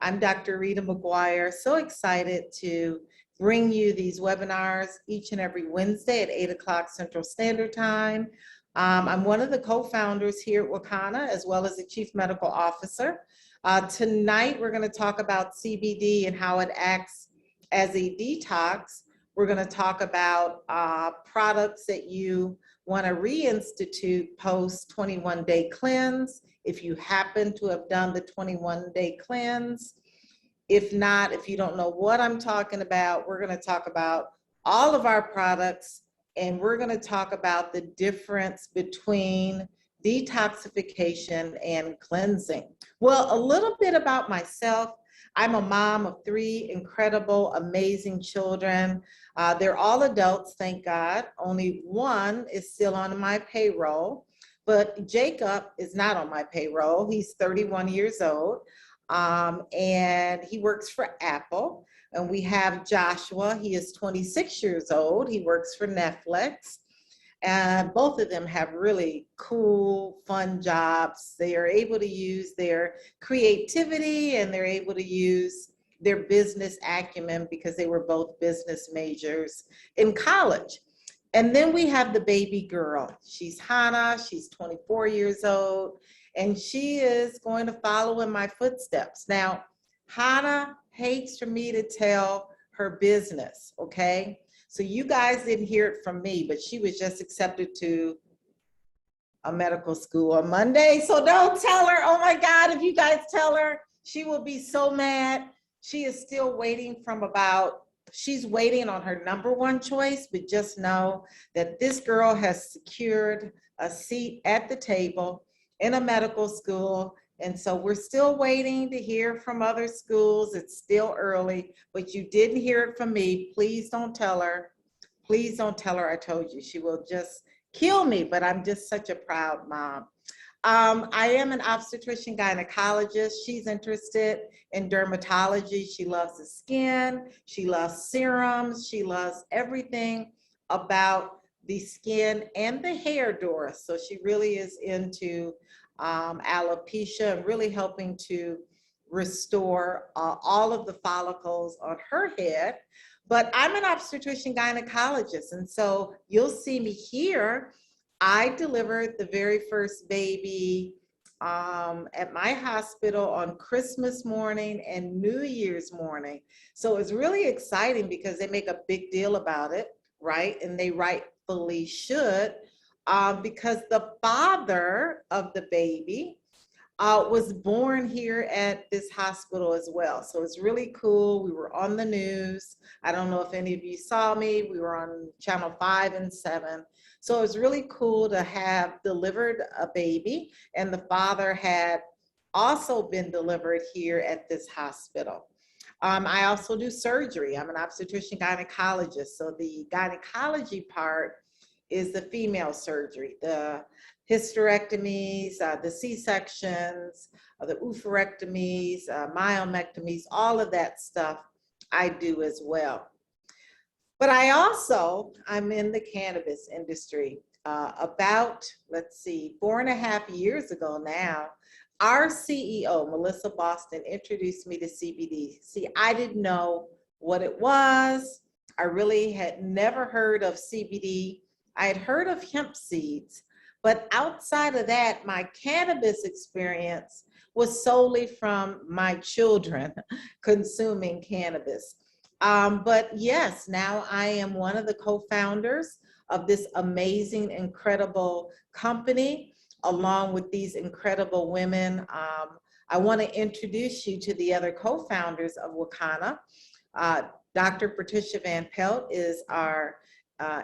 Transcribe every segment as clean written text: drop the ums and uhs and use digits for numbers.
I'm Dr. Rita McGuire. So excited to bring you these webinars each and every Wednesday at 8 o'clock Central Standard Time. I'm one of the co-founders here at Wakana, as well as the Chief Medical Officer. Tonight, we're going to talk about CBD and how it acts as a detox. We're going to talk about products that you want to reinstitute post 21-day cleanse, if you happen to have done the 21-day cleanse. If not, if you don't know what I'm talking about, we're going to talk about all of our products, and we're going to talk about the difference between detoxification and cleansing. Well, a little bit about myself. I'm a mom of 3 incredible, amazing children. They're all adults, thank God. Only one is still on my payroll, but Jacob is not on my payroll. He's 31 years old, and he works for Apple. And we have Joshua. He is 26 years old. He works for Netflix. And both of them have really cool, fun jobs. They are able to use their creativity and they're able to use their business acumen because they were both business majors in college. And then we have the baby girl. She's Hannah. She's 24 years old, and she is going to follow in my footsteps. Now, Hannah hates for me to tell her business, okay? So you guys didn't hear it from me, but she was just accepted to a medical school on Monday. So don't tell her. Oh my God, if you guys tell her, she will be so mad. She is still waiting she's waiting on her #1 choice, but just know that this girl has secured a seat at the table in a medical school. And so we're still waiting to hear from other schools. It's still early, but you didn't hear it from me. Please don't tell her. Please don't tell her I told you. She will just kill me, but I'm just such a proud mom. I am an obstetrician gynecologist. She's interested in dermatology. She loves the skin. She loves serums. She loves everything about the skin and the hair, Doris. So she really is into alopecia and really helping to restore all of the follicles on her head. But I'm an obstetrician gynecologist, and so you'll see me here. I delivered the very first baby at my hospital on Christmas morning and New Year's morning. So it's really exciting because they make a big deal about it, right? And they rightfully should. Because the father of the baby was born here at this hospital as well. So it's really cool. We were on the news. I don't know if any of you saw me. We were on channel 5 and 7. So it was really cool to have delivered a baby, and the father had also been delivered here at this hospital. I also do surgery. I'm an obstetrician gynecologist. So the gynecology part is the female surgery, the hysterectomies, the C-sections, the oophorectomies, myomectomies, all of that stuff I do as well. But I'm in the cannabis industry. About, 4.5 years ago now, our CEO, Melissa Boston, introduced me to CBD. See, I didn't know what it was. I really had never heard of CBD. I had heard of hemp seeds, but outside of that, my cannabis experience was solely from my children consuming cannabis. But yes, now I am one of the co-founders of this amazing, incredible company, along with these incredible women. I want to introduce you to the other co-founders of Wakana. Dr. Patricia Van Pelt is our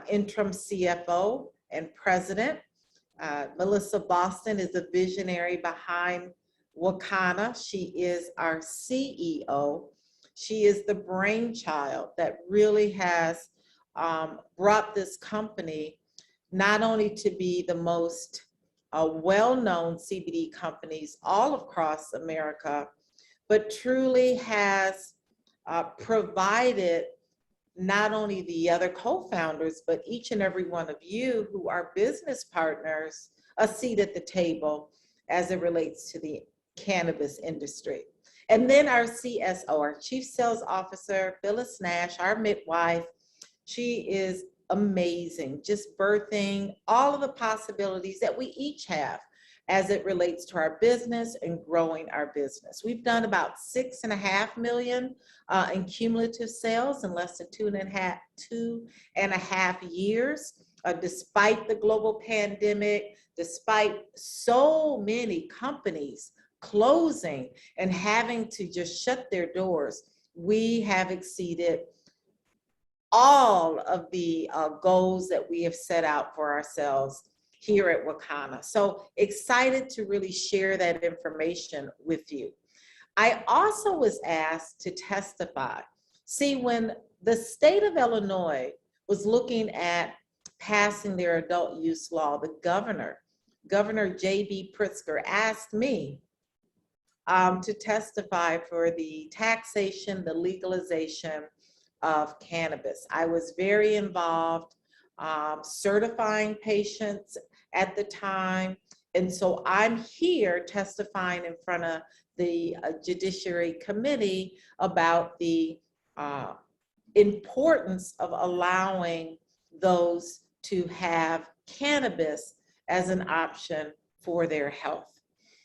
interim CFO and president. Melissa Boston is the visionary behind Wakana. She is our CEO. She is the brainchild that really has brought this company not only to be the most well-known CBD companies all across America, but truly has provided not only the other co-founders, but each and every one of you who are business partners, a seat at the table as it relates to the cannabis industry. And then our CSO, our Chief Sales Officer, Phyllis Nash, our midwife, she is amazing, just birthing all of the possibilities that we each have as it relates to our business and growing our business. We've done about 6.5 million in cumulative sales in less than two and a half years, despite the global pandemic, despite so many companies closing and having to just shut their doors. We have exceeded all of the goals that we have set out for ourselves here at Wakana. So excited to really share that information with you. I also was asked to testify. See, when the state of Illinois was looking at passing their adult use law, the Governor J.B. Pritzker, asked me to testify for the taxation, the legalization of cannabis. I was very involved certifying patients at the time. And so I'm here testifying in front of the Judiciary Committee about the importance of allowing those to have cannabis as an option for their health.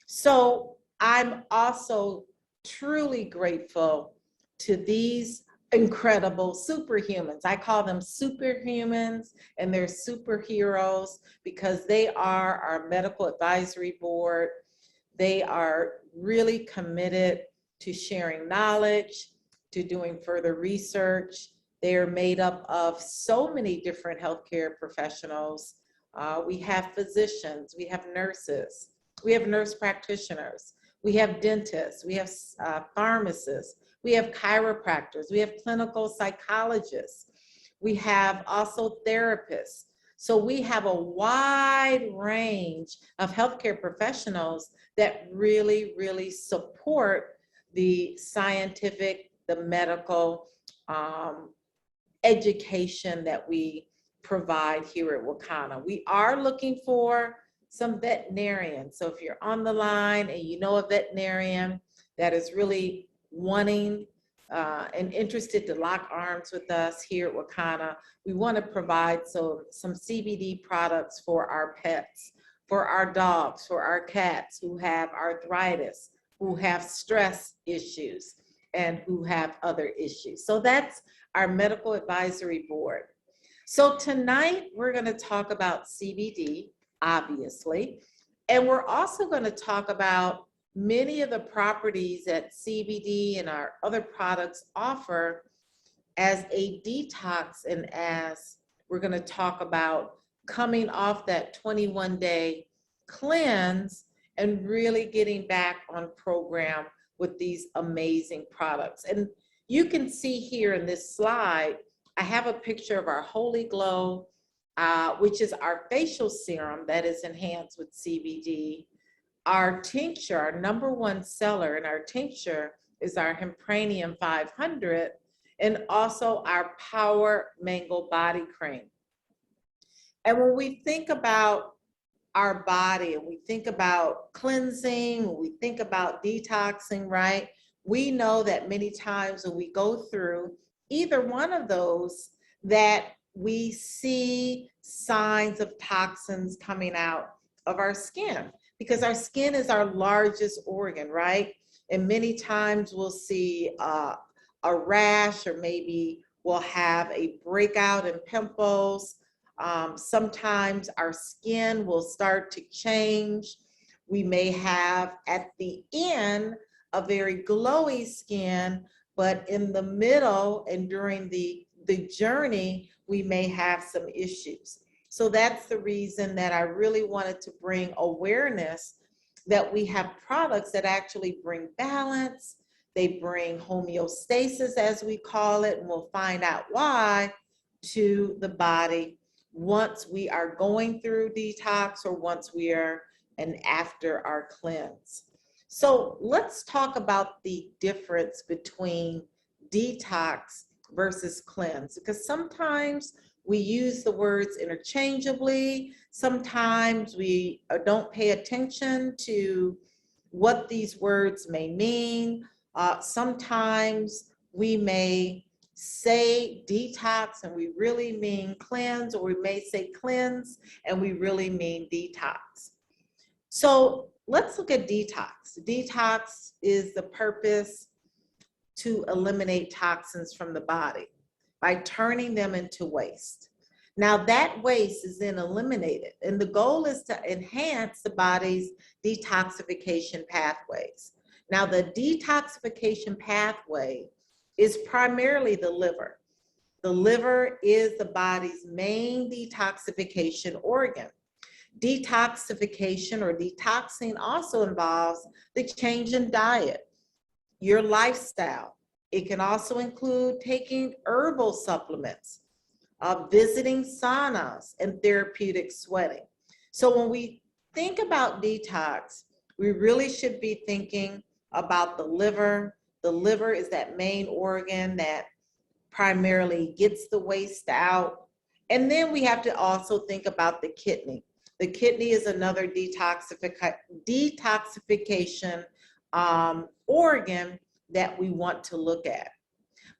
So I'm also truly grateful to these incredible superhumans. I call them superhumans, and they're superheroes because they are our medical advisory board. They are really committed to sharing knowledge, to doing further research. They are made up of so many different healthcare professionals. We have physicians, we have nurses, we have nurse practitioners, we have dentists, we have pharmacists, we have chiropractors, we have clinical psychologists, we have also therapists. So we have a wide range of healthcare professionals that really, really support the scientific, the medical education that we provide here at Wakana. We are looking for some veterinarians. So if you're on the line and you know a veterinarian that is really wanting and interested to lock arms with us here at Wakana, we want to provide some CBD products for our pets, for our dogs, for our cats who have arthritis, who have stress issues, and who have other issues. So that's our medical advisory board. So tonight we're going to talk about CBD, obviously, and we're also going to talk about many of the properties that CBD and our other products offer as a detox, and as we're going to talk about coming off that 21-day cleanse and really getting back on program with these amazing products. And you can see here in this slide, I have a picture of our Holy Glow, which is our facial serum that is enhanced with CBD. Our tincture, our #1 seller in our tincture is our Hempranium 500, and also our Power Mango Body Cream. And when we think about our body and we think about cleansing, when we think about detoxing, right? We know that many times when we go through either one of those, that we see signs of toxins coming out of our skin, because our skin is our largest organ, right? And many times we'll see a rash, or maybe we'll have a breakout in pimples. Sometimes our skin will start to change. We may have at the end a very glowy skin, but in the middle and during the journey, we may have some issues. So that's the reason that I really wanted to bring awareness that we have products that actually bring balance. They bring homeostasis, as we call it, and we'll find out why, to the body once we are going through detox or once we are and after our cleanse. So let's talk about the difference between detox versus cleanse, because sometimes we use the words interchangeably. Sometimes we don't pay attention to what these words may mean. Sometimes we may say detox and we really mean cleanse, or we may say cleanse and we really mean detox. So let's look at detox. Detox is the purpose to eliminate toxins from the body by turning them into waste. Now that waste is then eliminated, and the goal is to enhance the body's detoxification pathways. Now the detoxification pathway is primarily the liver. The liver is the body's main detoxification organ. Detoxification or detoxing also involves the change in diet, your lifestyle. It can also include taking herbal supplements, visiting saunas, and therapeutic sweating. So when we think about detox, we really should be thinking about the liver. The liver is that main organ that primarily gets the waste out. And then we have to also think about the kidney. The kidney is another detoxification organ that we want to look at.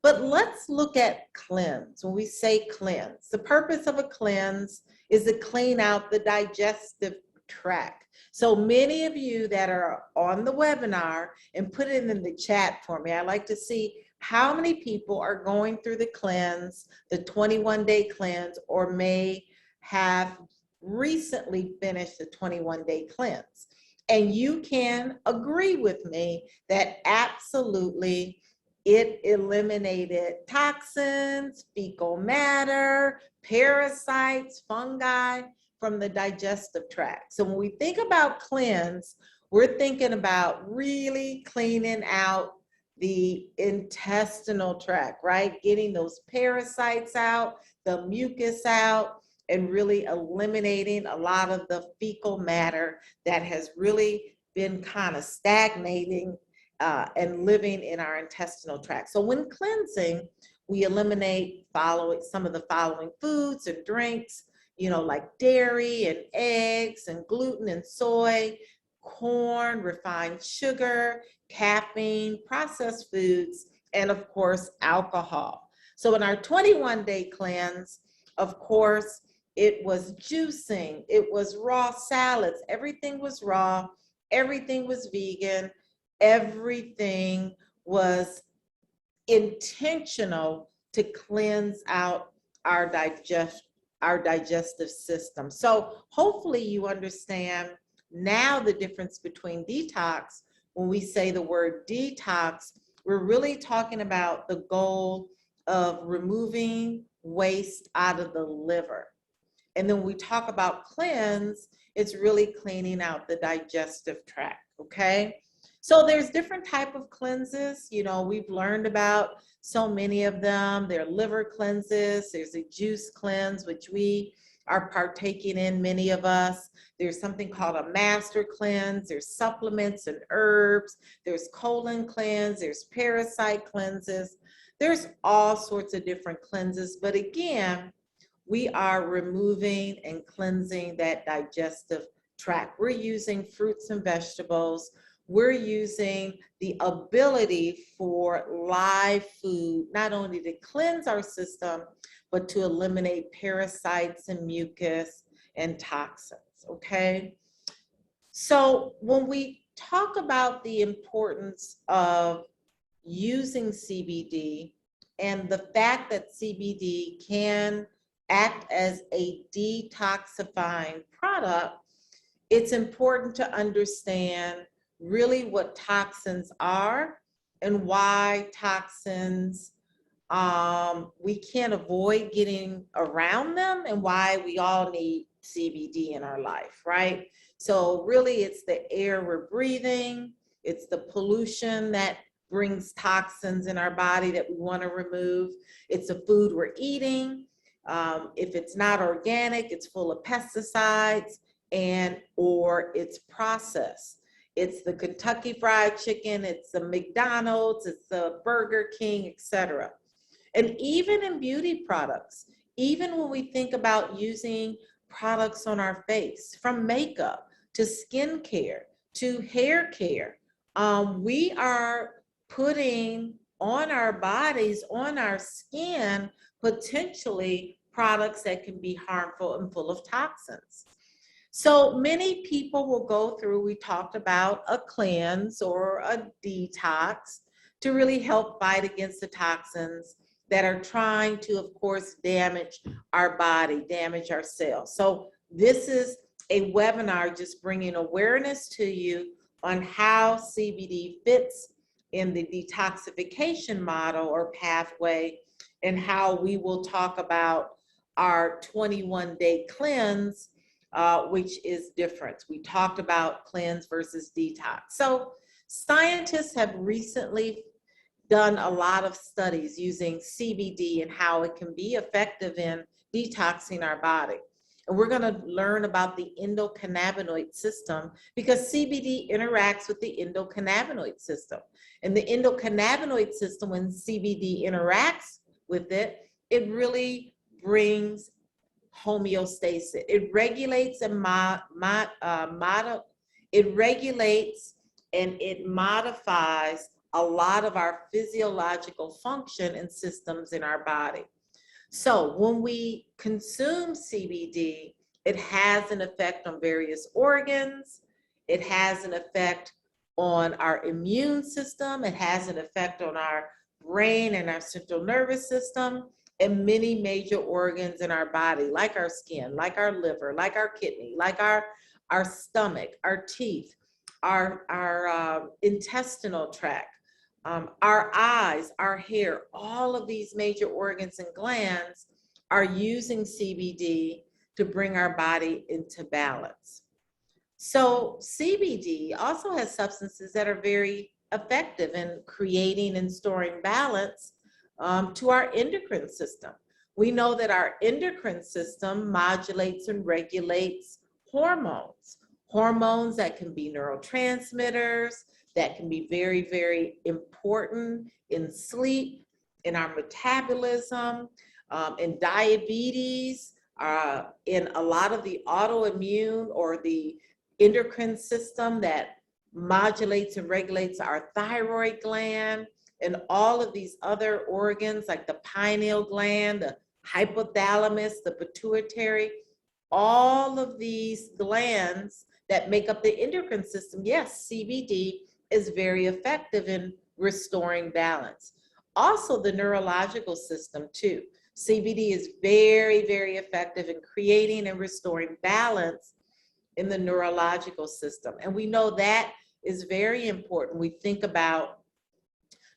But let's look at cleanse. When we say cleanse, the purpose of a cleanse is to clean out the digestive tract. So many of you that are on the webinar, and put it in the chat for me, I'd like to see how many people are going through the cleanse, the 21-day cleanse, or may have recently finished the 21-day cleanse. And you can agree with me that absolutely it eliminated toxins, fecal matter, parasites, fungi from the digestive tract. So when we think about cleanse, we're thinking about really cleaning out the intestinal tract, right? Getting those parasites out, the mucus out, and really eliminating a lot of the fecal matter that has really been kind of stagnating and living in our intestinal tract. So when cleansing, we eliminate some of the following foods and drinks, like dairy and eggs and gluten and soy, corn, refined sugar, caffeine, processed foods, and of course, alcohol. So in our 21-day cleanse, of course, it was juicing, it was raw salads, everything was raw, everything was vegan, everything was intentional to cleanse out our digestive system. So hopefully you understand now the difference between detox. When we say the word detox, we're really talking about the goal of removing waste out of the liver. And then when we talk about cleanse, it's really cleaning out the digestive tract, okay? So there's different type of cleanses. We've learned about so many of them. There are liver cleanses. There's a juice cleanse, which we are partaking in, many of us. There's something called a master cleanse. There's supplements and herbs. There's colon cleanse. There's parasite cleanses. There's all sorts of different cleanses. But again, we are removing and cleansing that digestive tract. We're using fruits and vegetables. We're using the ability for live food, not only to cleanse our system, but to eliminate parasites and mucus and toxins, okay? So when we talk about the importance of using CBD and the fact that CBD can act as a detoxifying product, it's important to understand really what toxins are and why toxins, we can't avoid getting around them, and why we all need CBD in our life, right? So really it's the air we're breathing, it's the pollution that brings toxins in our body that we want to remove, it's the food we're eating. If it's not organic, it's full of pesticides or it's processed. It's the Kentucky Fried Chicken, it's the McDonald's, it's the Burger King, etc. And even in beauty products, even when we think about using products on our face, from makeup to skincare to hair care, we are putting on our bodies, on our skin, potentially products that can be harmful and full of toxins. So many people will go through, we talked about a cleanse or a detox to really help fight against the toxins that are trying to, of course, damage our body, damage our cells. So this is a webinar just bringing awareness to you on how CBD fits in the detoxification model or pathway, and how we will talk about our 21-day cleanse, which is different. We talked about cleanse versus detox. So scientists have recently done a lot of studies using CBD and how it can be effective in detoxing our body. And we're going to learn about the endocannabinoid system, because CBD interacts with the endocannabinoid system. And the endocannabinoid system, when CBD interacts with it, it really brings homeostasis. It regulates and it modifies a lot of our physiological function and systems in our body. So when we consume CBD, it has an effect on various organs. It has an effect on our immune system. It has an effect on our brain and our central nervous system, and many major organs in our body, like our skin, like our liver, like our kidney, like our stomach, our teeth, our intestinal tract, our eyes, our hair. All of these major organs and glands are using CBD to bring our body into balance. So CBD also has substances that are very effective in creating and storing balance to our endocrine system. We know that our endocrine system modulates and regulates hormones. Hormones that can be neurotransmitters, that can be very, very important in sleep, in our metabolism, in diabetes, in a lot of the autoimmune or the endocrine system that modulates and regulates our thyroid gland, and all of these other organs like the pineal gland, the hypothalamus, the pituitary, all of these glands that make up the endocrine system. Yes, CBD is very effective in restoring balance. Also the neurological system too. CBD is very, very effective in creating and restoring balance in the neurological system. And we know that is very important. We think about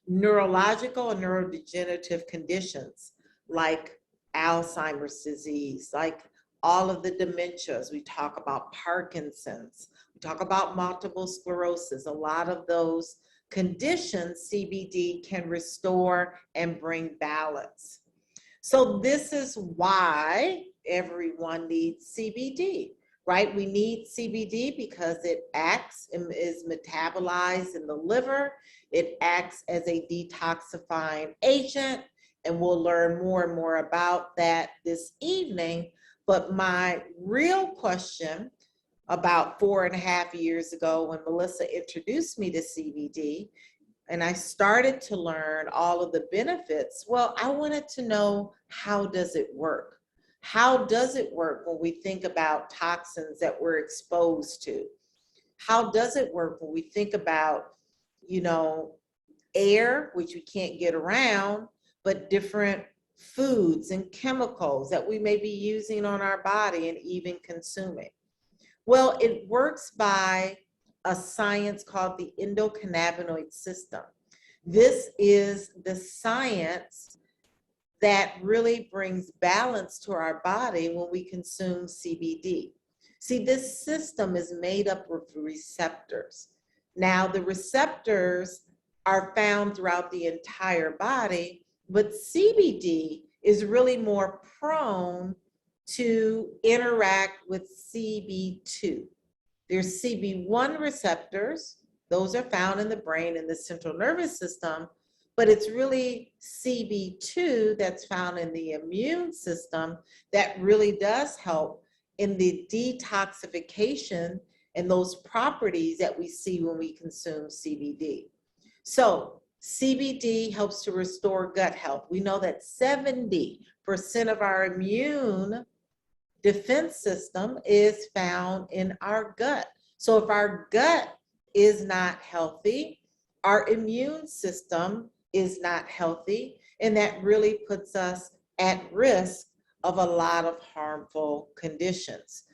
neurological and neurodegenerative conditions like Alzheimer's disease, like all of the dementias. We talk about Parkinson's, we talk about multiple sclerosis. A lot of those conditions, CBD can restore and bring balance. So this is why everyone needs CBD, right? We need CBD because it acts and is metabolized in the liver. It acts as a detoxifying agent, and we'll learn more and more about that this evening. But my real question, about 4.5 years ago when Melissa introduced me to CBD, and I started to learn all of the benefits, well, I wanted to know, how does it work? How does it work when we think about toxins that we're exposed to? How does it work when we think about, air, which we can't get around, but different foods and chemicals that we may be using on our body and even consuming? Well, it works by a science called the endocannabinoid system. This is the science that really brings balance to our body when we consume CBD. See, this system is made up of receptors. Now, the receptors are found throughout the entire body, but CBD is really more prone to interact with CB2. There's CB1 receptors, those are found in the brain and the central nervous system, but it's really CB2 that's found in the immune system that really does help in the detoxification and those properties that we see when we consume CBD. So CBD helps to restore gut health. We know that 70% of our immune defense system is found in our gut. So if our gut is not healthy, our immune system is not healthy, and that really puts us at risk of a lot of harmful conditions.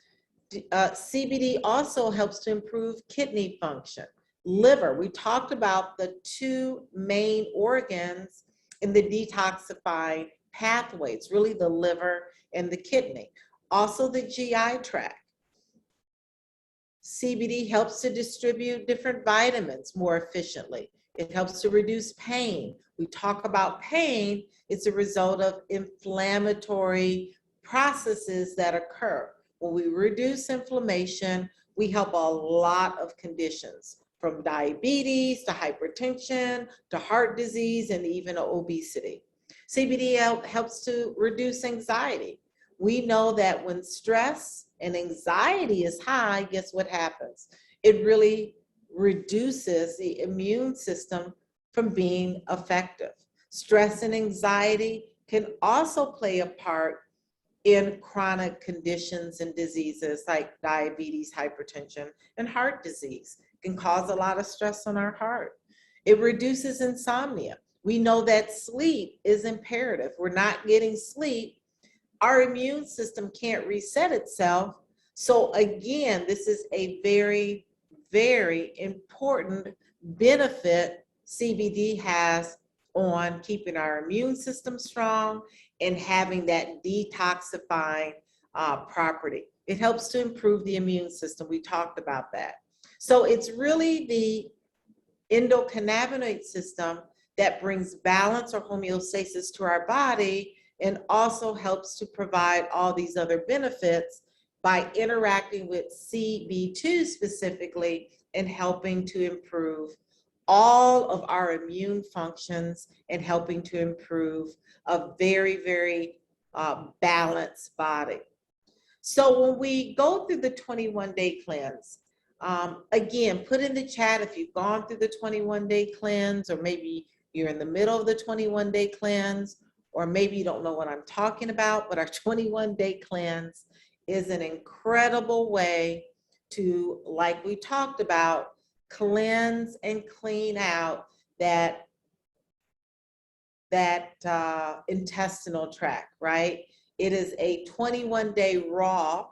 CBD also helps to improve kidney function, liver. We talked about the two main organs in the detoxifying pathway. It's really the liver and the kidney. Also the GI tract. CBD helps to distribute different vitamins more efficiently. It helps to reduce pain. We talk about pain, it's a result of inflammatory processes that occur. When we reduce inflammation, we help a lot of conditions, from diabetes to hypertension to heart disease and even obesity. CBD helps to reduce anxiety. We know that when stress and anxiety is high, guess what happens? It really reduces the immune system from being effective. Stress and anxiety can also play a part in chronic conditions and diseases like diabetes, hypertension, and heart disease. It can cause a lot of stress on our heart. It reduces insomnia. We know that sleep is imperative. We're not getting sleep, our immune system can't reset itself. So again, this is a very, very important benefit CBD has on keeping our immune system strong and having that detoxifying property. It helps to improve the immune system. We talked about that. So it's really the endocannabinoid system that brings balance or homeostasis to our body and also helps to provide all these other benefits by interacting with CB2 specifically and helping to improve all of our immune functions and helping to improve a very, very balanced body. So when we go through the 21-day cleanse, again, put in the chat if you've gone through the 21-day cleanse, or maybe you're in the middle of the 21-day cleanse, or maybe you don't know what I'm talking about, but our 21-day cleanse is an incredible way to, like we talked about, cleanse and clean out that intestinal tract, right? It is a 21-day raw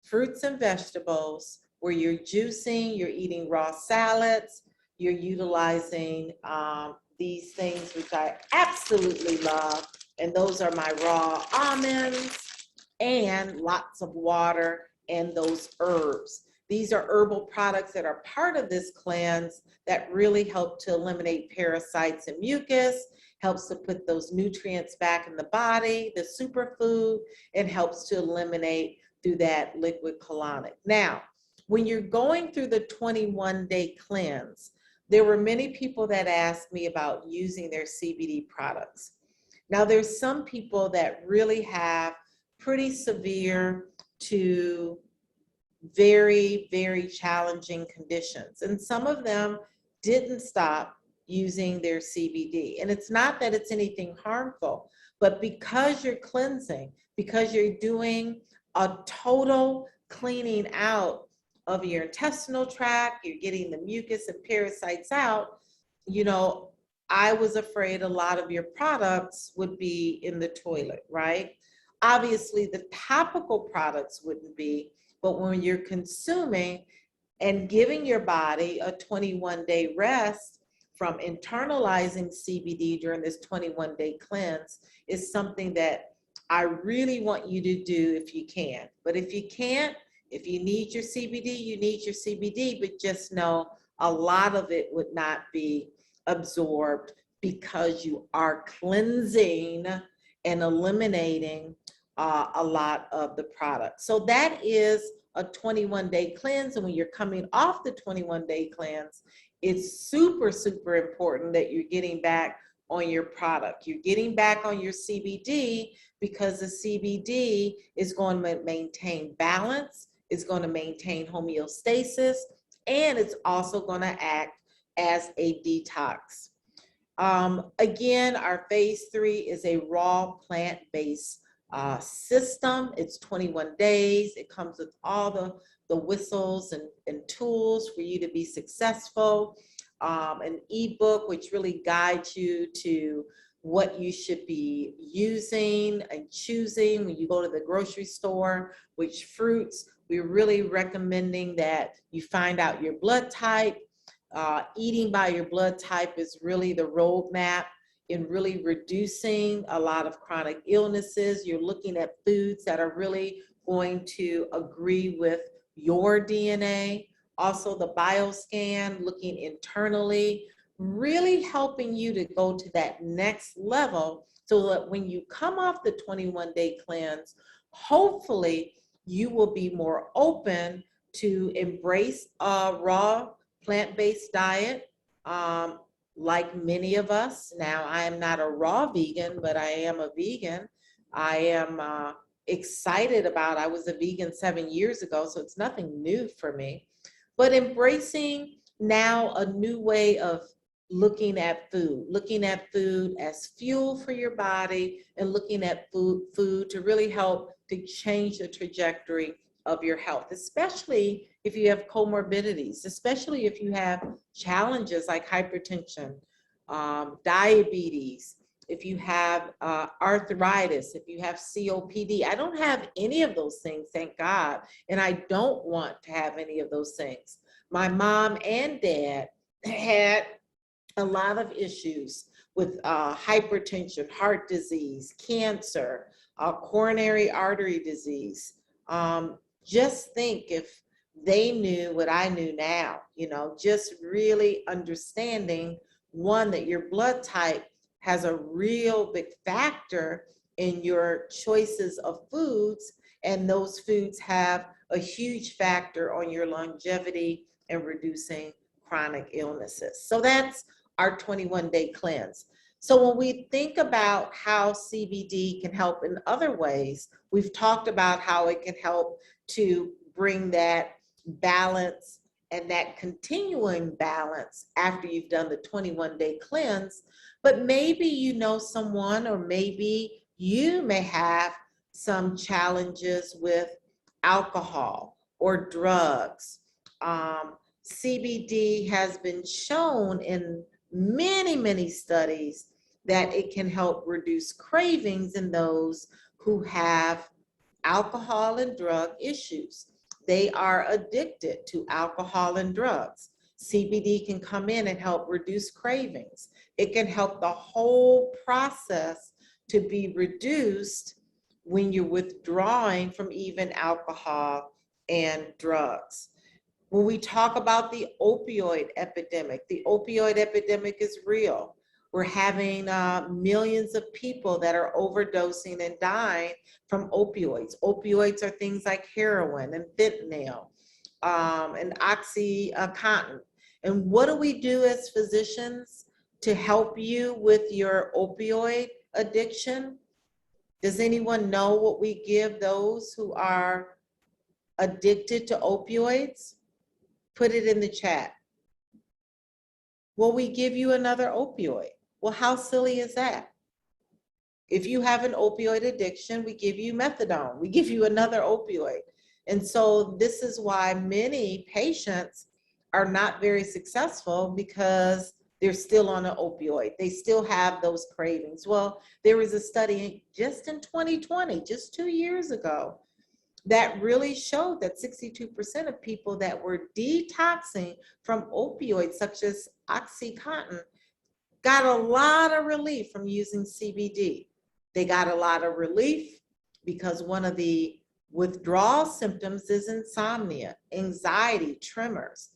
fruits and vegetables where you're juicing, you're eating raw salads, you're utilizing these things, which I absolutely love. And those are my raw almonds and lots of water and those herbs. These are herbal products that are part of this cleanse that really help to eliminate parasites and mucus, helps to put those nutrients back in the body, the superfood, and helps to eliminate through that liquid colonic. Now, when you're going through the 21-day cleanse, there were many people that asked me about using their CBD products. Now, there's some people that really have pretty severe to very, very challenging conditions. And some of them didn't stop using their CBD. And it's not that it's anything harmful, but because you're cleansing, because you're doing a total cleaning out of your intestinal tract, you're getting the mucus and parasites out, you know, I was afraid a lot of your products would be in the toilet, right? Obviously, the topical products wouldn't be, but when you're consuming and giving your body a 21-day rest from internalizing CBD during this 21-day cleanse is something that I really want you to do if you can. But if you can't, if you need your CBD, you need your CBD, but just know a lot of it would not be absorbed because you are cleansing and eliminating a lot of the product. So that is a 21-day cleanse. And when you're coming off the 21-day cleanse, it's super, super important that you're getting back on your product. You're getting back on your CBD because the CBD is going to maintain balance, it's going to maintain homeostasis, and it's also going to act as a detox. Again, our phase 3 is a raw plant-based system. It's 21 days. It comes with all the whistles and tools for you to be successful. An ebook which really guides you to what you should be using and choosing when you go to the grocery store, which fruits. We're really recommending that you find out your blood type. Eating by your blood type is really the roadmap in really reducing a lot of chronic illnesses. You're looking at foods that are really going to agree with your DNA. Also the bioscan, looking internally, really helping you to go to that next level so that when you come off the 21-day cleanse, hopefully you will be more open to embrace a raw plant-based diet, like many of us. Now, I am not a raw vegan, but I am a vegan. I am excited about, I was a vegan 7 years ago, so it's nothing new for me. But embracing now a new way of looking at food as fuel for your body, and looking at food to really help to change the trajectory of your health, especially if you have comorbidities, especially if you have challenges like hypertension, diabetes, if you have arthritis, if you have COPD. I don't have any of those things, thank God, and I don't want to have any of those things. My mom and dad had a lot of issues with hypertension, heart disease, cancer, coronary artery disease. Just think if they knew what I knew now, you know, just really understanding, one, that your blood type has a real big factor in your choices of foods, and those foods have a huge factor on your longevity and reducing chronic illnesses. So that's our 21-day cleanse. So when we think about how CBD can help in other ways, we've talked about how it can help to bring that balance and that continuing balance after you've done the 21-day cleanse. But maybe you know someone, or maybe you may have some challenges with alcohol or drugs. CBD has been shown in many studies that it can help reduce cravings in those who have alcohol and drug issues. They are addicted to alcohol and drugs. CBD can come in and help reduce cravings. It can help the whole process to be reduced when you're withdrawing from even alcohol and drugs. When we talk about the opioid epidemic is real. We're having millions of people that are overdosing and dying from opioids. Opioids are things like heroin and fentanyl and OxyContin. And what do we do as physicians to help you with your opioid addiction? Does anyone know what we give those who are addicted to opioids? Put it in the chat. Well, we give you another opioid. Well, how silly is that? If you have an opioid addiction, we give you methadone. We give you another opioid. And so this is why many patients are not very successful, because they're still on an opioid. They still have those cravings. Well, there was a study just in 2020, just 2 years ago, that really showed that 62% of people that were detoxing from opioids, such as OxyContin, got a lot of relief from using CBD. They got a lot of relief because one of the withdrawal symptoms is insomnia, anxiety, tremors.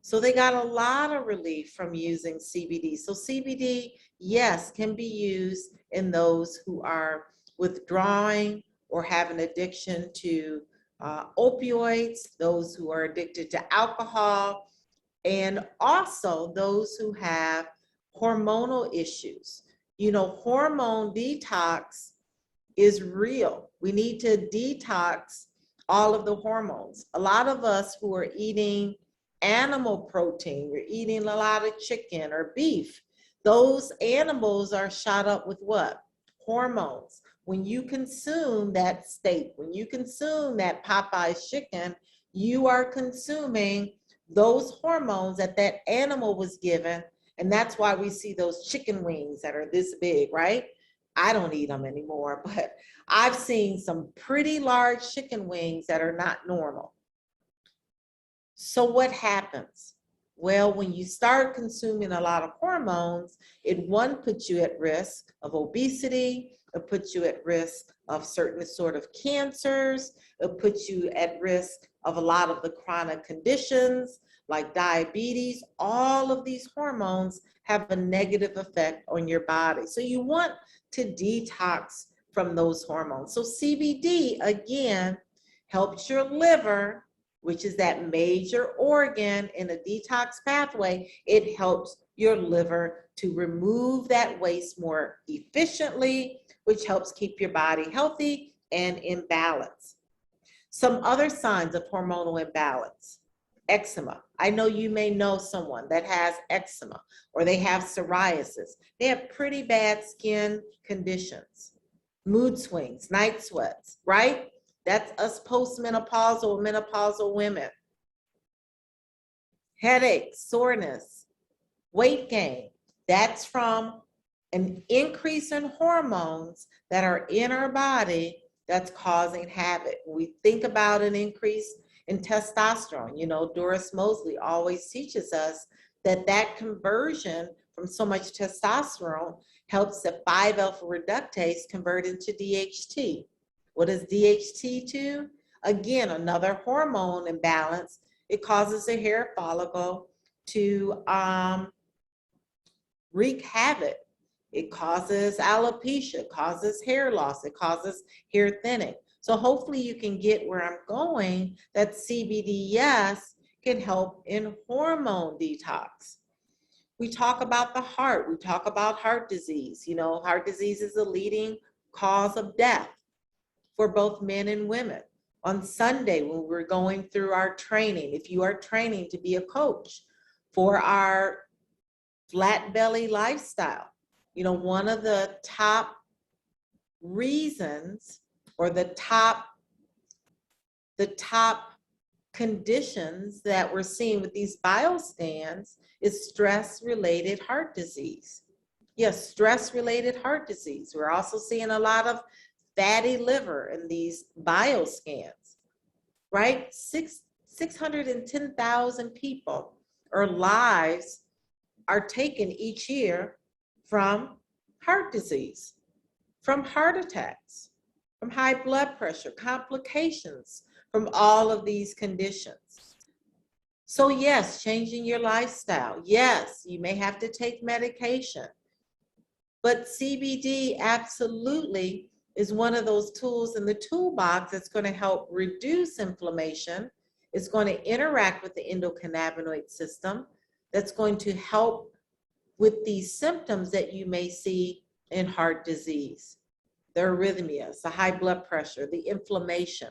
So they got a lot of relief from using CBD. So CBD, yes, can be used in those who are withdrawing or have an addiction to opioids, those who are addicted to alcohol, and also those who have hormonal issues. You know, hormone detox is real. We need to detox all of the hormones. A lot of us who are eating animal protein, we're eating a lot of chicken or beef, those animals are shot up with what? Hormones. When you consume that steak, when you consume that Popeye's chicken, you are consuming those hormones that that animal was given. And that's why we see those chicken wings that are this big, right? I don't eat them anymore, but I've seen some pretty large chicken wings that are not normal. So what happens? Well, when you start consuming a lot of hormones, it one puts you at risk of obesity, it puts you at risk of certain sort of cancers, it puts you at risk of a lot of the chronic conditions like diabetes. All of these hormones have a negative effect on your body. So you want to detox from those hormones. So CBD, again, helps your liver, which is that major organ in a detox pathway. It helps your liver to remove that waste more efficiently, which helps keep your body healthy and in balance. Some other signs of hormonal imbalance: eczema. I know you may know someone that has eczema, or they have psoriasis. They have pretty bad skin conditions. Mood swings, night sweats, right? That's us postmenopausal, menopausal women. Headaches, soreness, weight gain. That's from an increase in hormones that are in our body that's causing havoc. When we think about an increase in testosterone, you know, Doris Mosley always teaches us that that conversion from so much testosterone helps the 5-alpha reductase convert into DHT. What does DHT do? Again, another hormone imbalance. It causes the hair follicle to wreak havoc. It causes alopecia, causes hair loss, it causes hair thinning. So hopefully you can get where I'm going, that CBD, yes, can help in hormone detox. We talk about the heart, we talk about heart disease. You know, heart disease is the leading cause of death for both men and women. On Sunday, when we're going through our training, if you are training to be a coach for our flat belly lifestyle, you know, one of the top reasons or the top conditions that we're seeing with these bioscans is stress-related heart disease. Yes, stress-related heart disease. We're also seeing a lot of fatty liver in these bioscans, right? 610,000 people or lives are taken each year from heart disease, from heart attacks, from high blood pressure, complications from all of these conditions. So yes, changing your lifestyle. Yes, you may have to take medication, but CBD absolutely is one of those tools in the toolbox that's going to help reduce inflammation. It's going to interact with the endocannabinoid system. That's going to help with these symptoms that you may see in heart disease, the arrhythmias, the high blood pressure, the inflammation.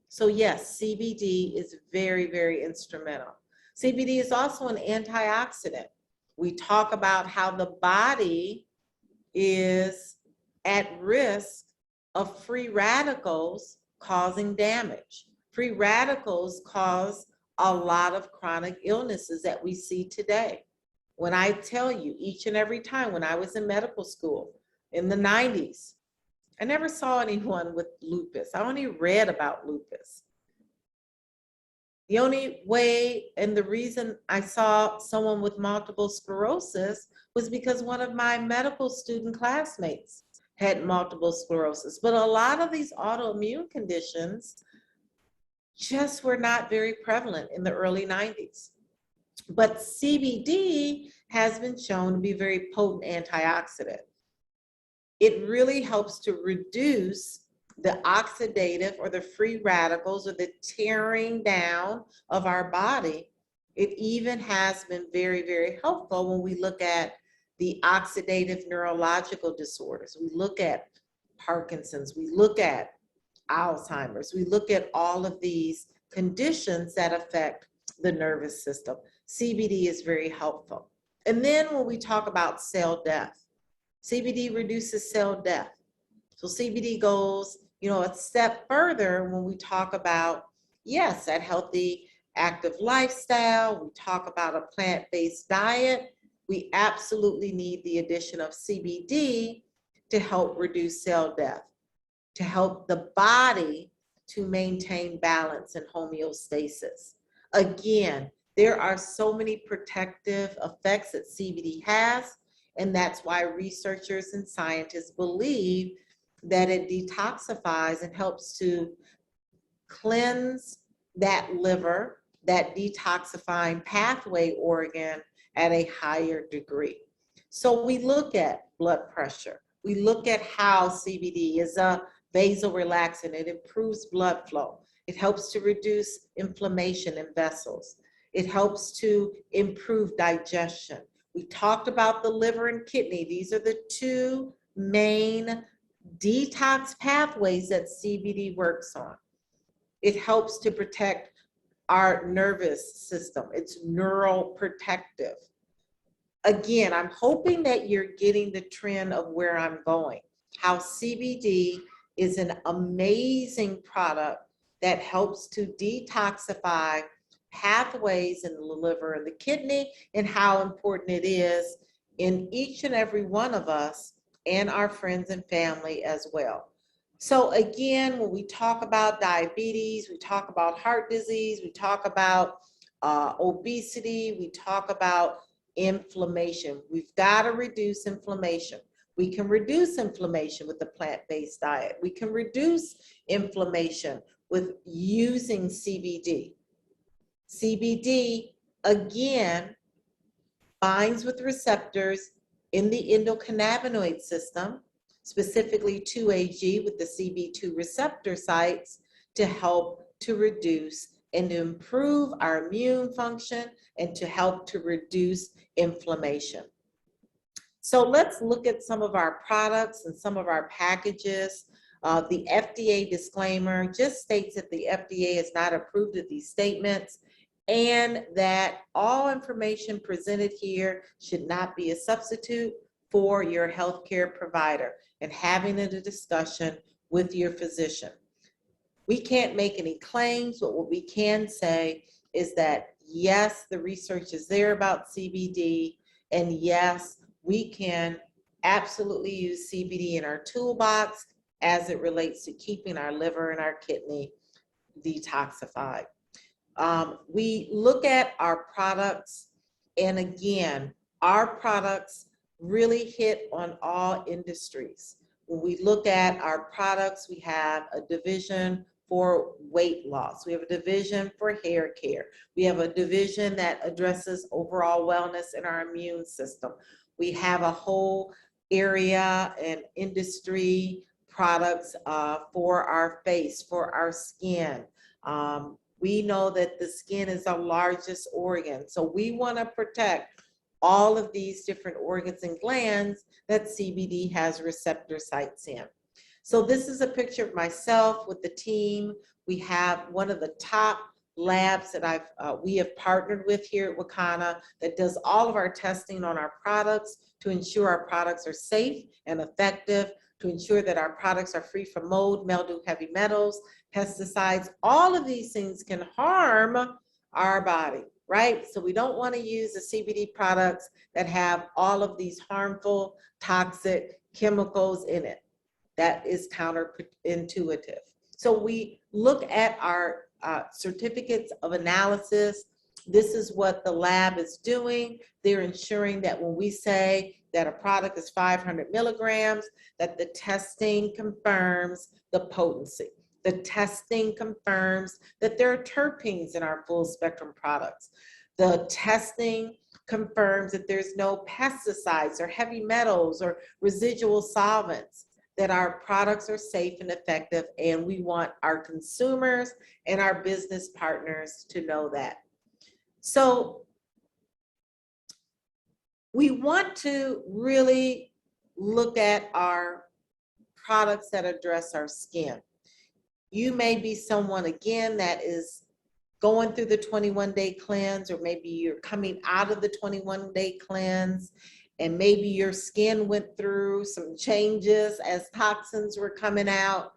So yes, CBD is very, very instrumental. CBD is also an antioxidant. We talk about how the body is at risk of free radicals causing damage. Free radicals cause a lot of chronic illnesses that we see today. When I tell you, each and every time when I was in medical school in the 90s, I never saw anyone with lupus. I only read about lupus. The only way and the reason I saw someone with multiple sclerosis was because one of my medical student classmates had multiple sclerosis. But a lot of these autoimmune conditions just were not very prevalent in the early 90s. But CBD has been shown to be a very potent antioxidant. It really helps to reduce the oxidative or the free radicals or the tearing down of our body. It even has been very, very helpful when we look at the oxidative neurological disorders. We look at Parkinson's, we look at Alzheimer's, we look at all of these conditions that affect the nervous system. CBD is very helpful. And then when we talk about cell death, CBD reduces cell death. So CBD goes, a step further when we talk about, yes, that healthy, active lifestyle. We talk about a plant-based diet. We absolutely need the addition of CBD to help reduce cell death, to help the body to maintain balance and homeostasis. Again, there are so many protective effects that CBD has, and that's why researchers and scientists believe that it detoxifies and helps to cleanse that liver, that detoxifying pathway organ at a higher degree. So we look at blood pressure. We look at how CBD is a vasorelaxant. It improves blood flow. It helps to reduce inflammation in vessels. It helps to improve digestion. We talked about the liver and kidney. These are the two main detox pathways that CBD works on. It helps to protect our nervous system. It's neuroprotective. Again, I'm hoping that you're getting the trend of where I'm going, how CBD is an amazing product that helps to detoxify pathways in the liver and the kidney, and how important it is in each and every one of us and our friends and family as well. So again, when we talk about diabetes, we talk about heart disease, we talk about obesity, we talk about inflammation. We've got to reduce inflammation. We can reduce inflammation with the plant-based diet. We can reduce inflammation with using CBD. CBD, again, binds with receptors in the endocannabinoid system, specifically 2-AG with the CB2 receptor sites, to help to reduce and to improve our immune function and to help to reduce inflammation. So let's look at some of our products and some of our packages. The FDA disclaimer just states that the FDA has not approved of these statements, and that all information presented here should not be a substitute for your healthcare provider and having a discussion with your physician. We can't make any claims, but what we can say is that yes, the research is there about CBD, and yes, we can absolutely use CBD in our toolbox as it relates to keeping our liver and our kidney detoxified. We look at our products, and again, our products really hit on all industries. When we look at our products, we have a division for weight loss. We have a division for hair care. We have a division that addresses overall wellness in our immune system. We have a whole area and industry products for our face, for our skin. We know that the skin is our largest organ, so we want to protect all of these different organs and glands that CBD has receptor sites in. So this is a picture of myself with the team. We have one of the top labs that we have partnered with here at Wakana that does all of our testing on our products to ensure our products are safe and effective, to ensure that our products are free from mold, mildew, heavy metals, pesticides. All of these things can harm our body, right? So we don't want to use the CBD products that have all of these harmful, toxic chemicals in it. That is counterintuitive. So we look at our certificates of analysis. This is what the lab is doing. They're ensuring that when we say that a product is 500 milligrams, that the testing confirms the potency. The testing confirms that there are terpenes in our full spectrum products. The testing confirms that there's no pesticides or heavy metals or residual solvents, that our products are safe and effective, and we want our consumers and our business partners to know that. So we want to really look at our products that address our skin. You may be someone, again, that is going through the 21-day cleanse, or maybe you're coming out of the 21-day cleanse, and maybe your skin went through some changes as toxins were coming out.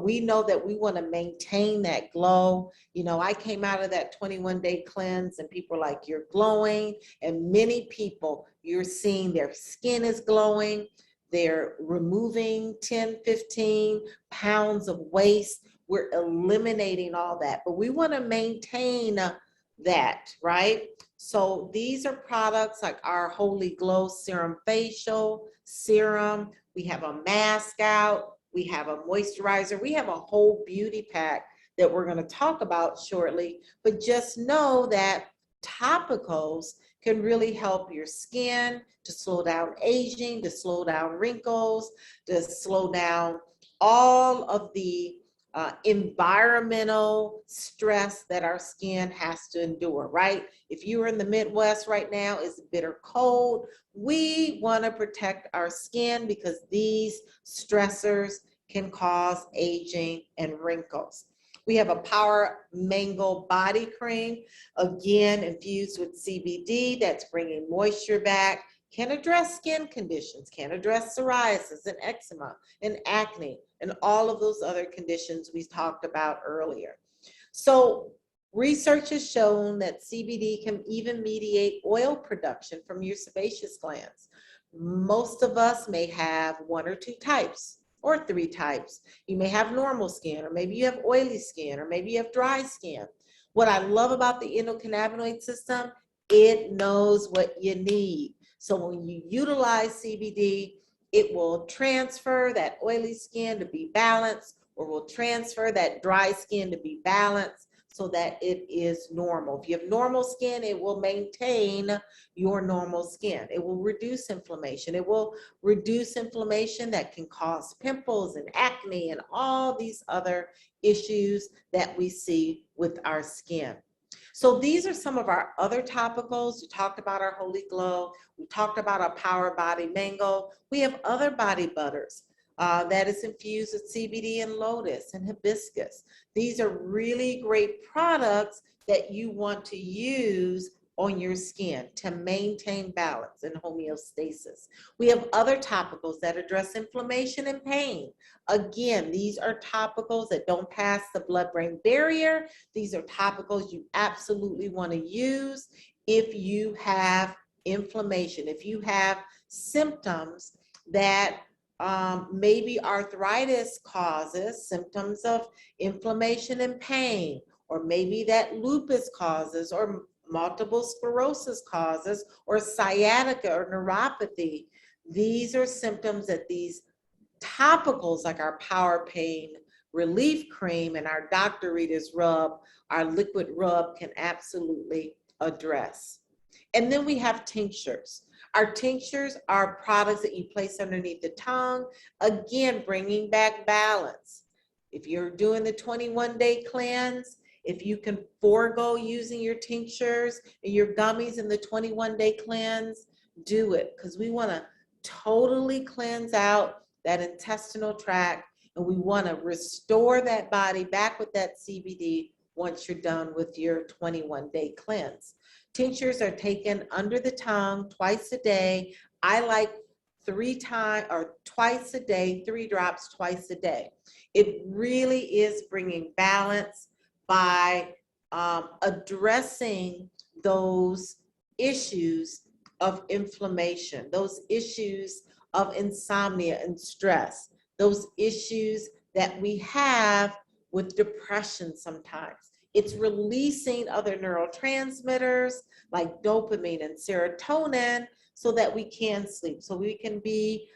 We know that we want to maintain that glow. You know, I came out of that 21-day cleanse and people are like, you're glowing. And many people, you're seeing their skin is glowing. They're removing 10, 15 pounds of waste. We're eliminating all that, but we want to maintain that, right? So these are products like our Holy Glow Serum Facial Serum. We have a mask out. We have a moisturizer. We have a whole beauty pack that we're going to talk about shortly. But just know that topicals can really help your skin to slow down aging, to slow down wrinkles, to slow down all of the environmental stress that our skin has to endure, right? If you're in the Midwest right now, it's bitter cold. We want to protect our skin because these stressors can cause aging and wrinkles. We have a Power Mango Body Cream, again, infused with CBD that's bringing moisture back, can address skin conditions, can address psoriasis and eczema and acne and all of those other conditions we talked about earlier. So research has shown that CBD can even mediate oil production from your sebaceous glands. Most of us may have one or two types or three types. You may have normal skin, or maybe you have oily skin, or maybe you have dry skin. What I love about the endocannabinoid system, it knows what you need. So when you utilize CBD, it will transfer that oily skin to be balanced, or will transfer that dry skin to be balanced so that it is normal. If you have normal skin, it will maintain your normal skin. It will reduce inflammation. It will reduce inflammation that can cause pimples and acne and all these other issues that we see with our skin. So these are some of our other topicals. We talked about our Holy Glow. We talked about our Power Body Mango. We have other body butters that is infused with CBD and lotus and hibiscus. These are really great products that you want to use on your skin to maintain balance and homeostasis. We have other topicals that address inflammation and pain. Again, these are topicals that don't pass the blood-brain barrier. These are topicals you absolutely want to use if you have inflammation, if you have symptoms that maybe arthritis causes, symptoms of inflammation and pain, or maybe that lupus causes, or multiple sclerosis causes, or sciatica or neuropathy. These are symptoms that these topicals like our Power Pain Relief Cream and our Dr. Rita's Rub, our liquid rub, can absolutely address. And then we have tinctures. Our tinctures are products that you place underneath the tongue, again, bringing back balance. If you're doing the 21-day cleanse, if you can forego using your tinctures and your gummies in the 21-day cleanse, do it, because we want to totally cleanse out that intestinal tract, and we want to restore that body back with that CBD once you're done with your 21-day cleanse. Tinctures are taken under the tongue twice a day. I like 3 times or twice a day, 3 drops twice a day. It really is bringing balance by addressing those issues of inflammation, those issues of insomnia and stress, those issues that we have with depression sometimes. It's releasing other neurotransmitters like dopamine and serotonin so that we can sleep, so we can be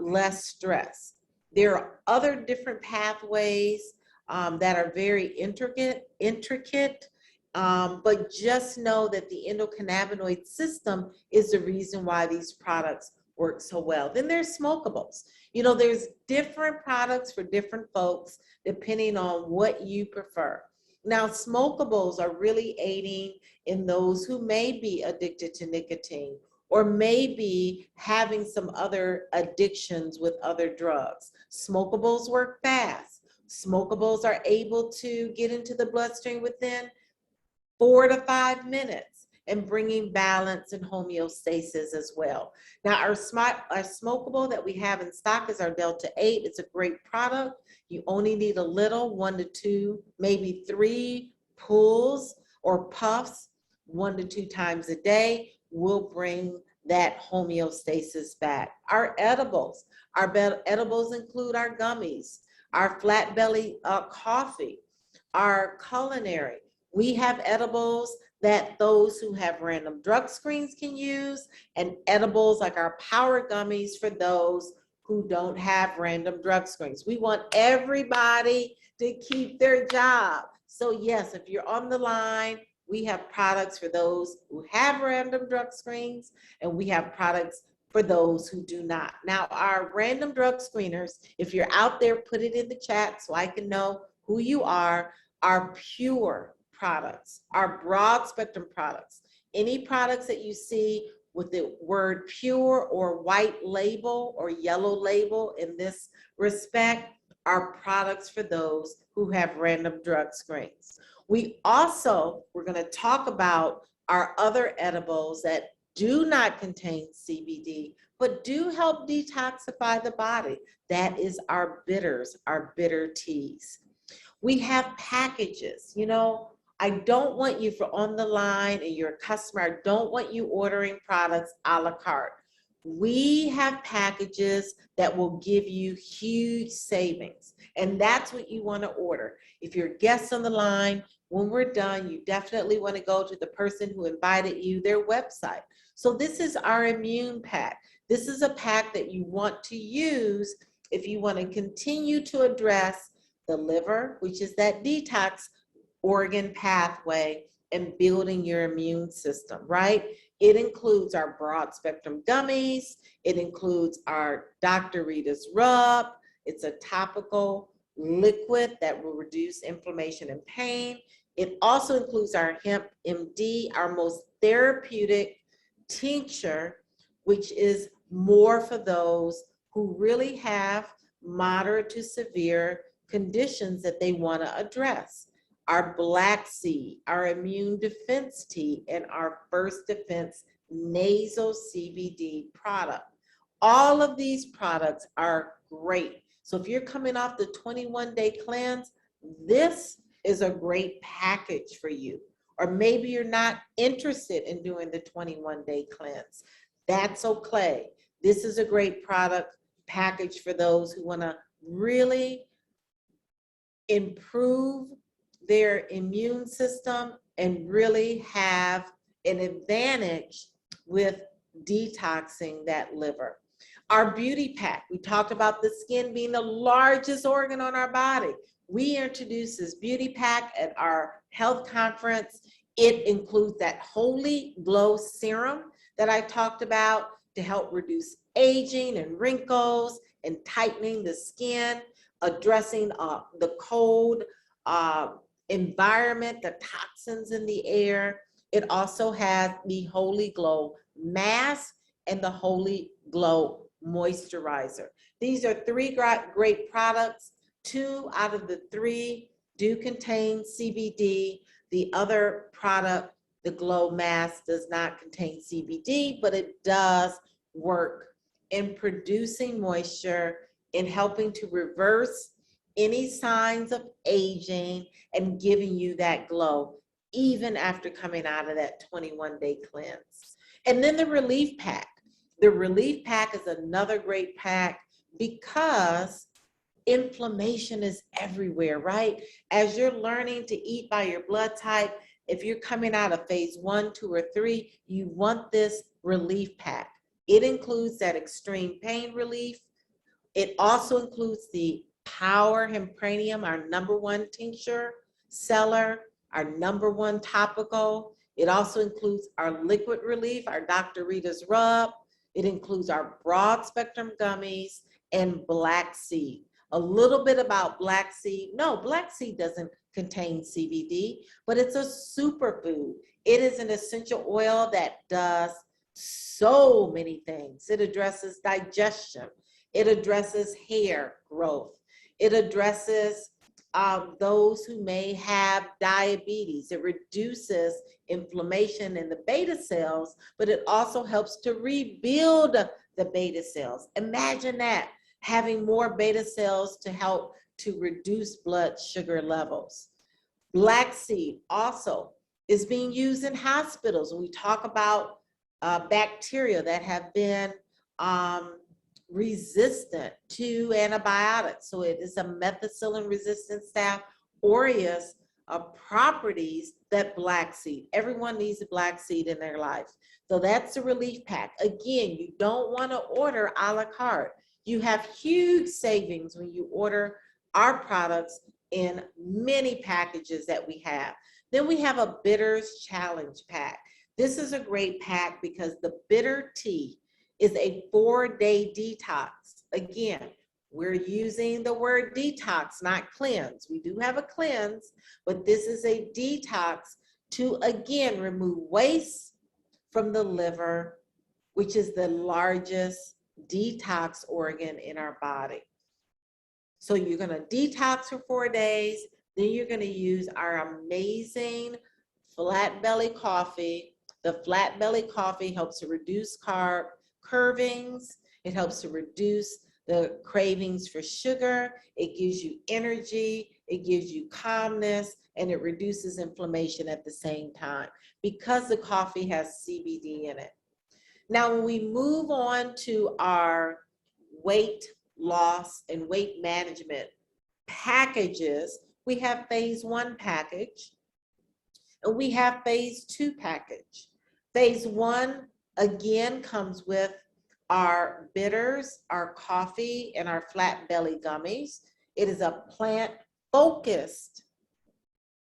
less stressed. There are other different pathways that are very intricate, but just know that the endocannabinoid system is the reason why these products work so well. Then there's smokables. You know, there's different products for different folks depending on what you prefer. Now, smokables are really aiding in those who may be addicted to nicotine or may be having some other addictions with other drugs. Smokables work fast. Smokables are able to get into the bloodstream within 4 to 5 minutes and bringing balance and homeostasis as well. Now, our smokable that we have in stock is our Delta 8. It's a great product. You only need a little, 1 to 2, maybe 3 pulls or puffs 1 to 2 times a day will bring that homeostasis back. Our edibles include our gummies, our flat belly coffee, our culinary. We have edibles that those who have random drug screens can use, and edibles like our power gummies for those who don't have random drug screens. We want everybody to keep their job. So yes, if you're on the line, we have products for those who have random drug screens, and we have products for those who do not. Now, our random drug screeners, if you're out there, put it in the chat so I can know who you are pure products, our broad spectrum products. Any products that you see with the word pure or white label or yellow label in this respect are products for those who have random drug screens. We're going to talk about our other edibles that do not contain CBD, but do help detoxify the body. That is our bitters, our bitter teas. We have packages. You know, I don't want you for on the line and you're a customer, I don't want you ordering products a la carte. We have packages that will give you huge savings, and that's what you want to order. If you're guests on the line, when we're done, you definitely want to go to the person who invited you, their website. So this is our immune pack. This is a pack that you want to use if you want to continue to address the liver, which is that detox organ pathway, and building your immune system, right? It includes our broad spectrum gummies. It includes our Dr. Rita's Rub. It's a topical liquid that will reduce inflammation and pain. It also includes our Hemp MD, our most therapeutic tincture, which is more for those who really have moderate to severe conditions that they want to address. Our black seed, our immune defense tea, and our first defense nasal CBD product. All of these products are great. So if you're coming off the 21-day cleanse, this is a great package for you. Or maybe you're not interested in doing the 21-day cleanse. That's okay. This is a great product package for those who want to really improve their immune system and really have an advantage with detoxing that liver. Our beauty pack, we talked about the skin being the largest organ on our body. We introduced this beauty pack at our health conference. It includes that Holy Glow Serum that I talked about to help reduce aging and wrinkles and tightening the skin, addressing the cold environment, the toxins in the air. It also has the Holy Glow Mask and the Holy Glow Moisturizer. These are 3 great products. 2 out of the 3 do contain CBD. The other product, the Glow Mask, does not contain CBD, but it does work in producing moisture, in helping to reverse any signs of aging and giving you that glow, even after coming out of that 21-day cleanse. And then the Relief Pack. The Relief Pack is another great pack because inflammation is everywhere, right? As you're learning to eat by your blood type, if you're coming out of phase 1, 2, or 3, you want this Relief Pack. It includes that extreme pain relief. It also includes the Power Hempranium, our #1 tincture seller, our #1 topical. It also includes our liquid relief, our Dr. Rita's Rub. It includes our broad spectrum gummies and black seed. A little bit about black seed. No, black seed doesn't contain CBD, but it's a superfood. It is an essential oil that does so many things. It addresses digestion. It addresses hair growth. It addresses those who may have diabetes. It reduces inflammation in the beta cells, but it also helps to rebuild the beta cells. Imagine that, having more beta cells to help to reduce blood sugar levels. Black seed also is being used in hospitals. When we talk about bacteria that have been resistant to antibiotics. So it is a methicillin resistant staph aureus properties that black seed. Everyone needs a black seed in their life. So that's a relief pack. Again, you don't want to order a la carte. You have huge savings when you order our products in many packages that we have. Then we have a bitters challenge pack. This is a great pack because the bitter tea is a 4-day detox. Again, we're using the word detox, not cleanse. We do have a cleanse, but this is a detox to, again, remove waste from the liver, which is the largest detox organ in our body. So you're gonna detox for 4 days, then you're gonna use our amazing flat belly coffee. The flat belly coffee helps to reduce carb cravings. It helps to reduce the cravings for sugar. It gives you energy. It gives you calmness, and it reduces inflammation at the same time because the coffee has CBD in it. Now, when we move on to our weight loss and weight management packages, we have phase 1 package and we have phase 2 package. Phase 1 again comes with our bitters, our coffee, and our flat belly gummies. It is a plant-focused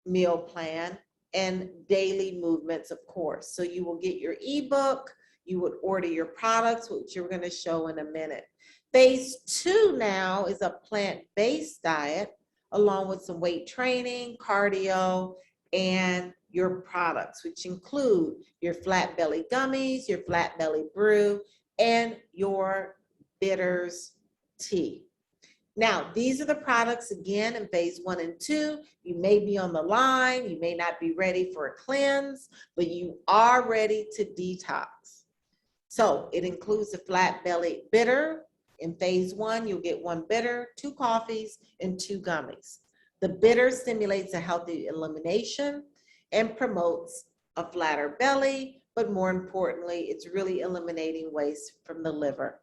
meal plan and daily movements, of course. So you will get your ebook, you would order your products, which you're going to show in a minute. Phase 2 now is a plant-based diet, along with some weight training, cardio, and your products, which include your flat belly gummies, your flat belly brew, and your bitters tea. Now, these are the products again in phase 1 and 2. You may be on the line, you may not be ready for a cleanse, but you are ready to detox. So it includes the flat belly bitter. In phase 1, you'll get 1 bitter, 2 coffees, and 2 gummies. The bitter stimulates a healthy elimination and promotes a flatter belly, but more importantly, it's really eliminating waste from the liver.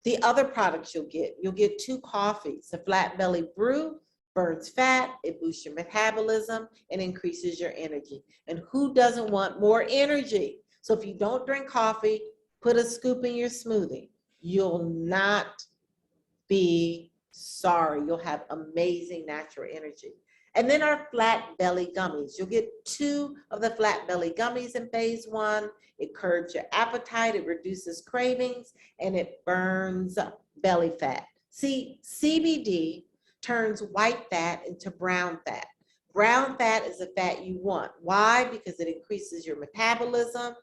The other products you'll get 2 coffees. The flat belly brew burns fat, it boosts your metabolism, and increases your energy. And who doesn't want more energy? So if you don't drink coffee, put a scoop in your smoothie. You'll not be sorry. You'll have amazing natural energy. And then our flat belly gummies. You'll get 2 of the flat belly gummies in phase 1. It curbs your appetite, it reduces cravings, and it burns belly fat. See, CBD turns white fat into brown fat. Brown fat is the fat you want. Why? Because it increases your metabolism.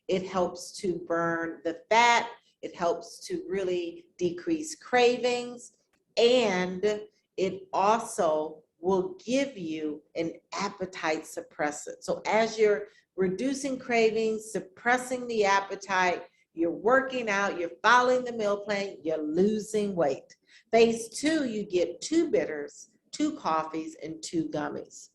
It helps to burn the fat. It helps to really decrease cravings, and it also will give you an appetite suppressant. So as you're reducing cravings, suppressing the appetite, you're working out, you're following the meal plan, you're losing weight. Phase 2, you get 2 bitters, 2 coffees, and 2 gummies.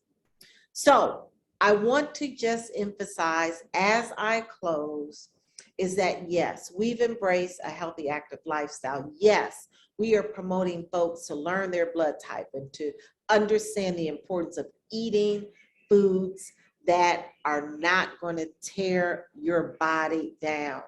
So I want to just emphasize as I close is that yes, we've embraced a healthy, active lifestyle. Yes, we are promoting folks to learn their blood type and to understand the importance of eating foods that are not going to tear your body down,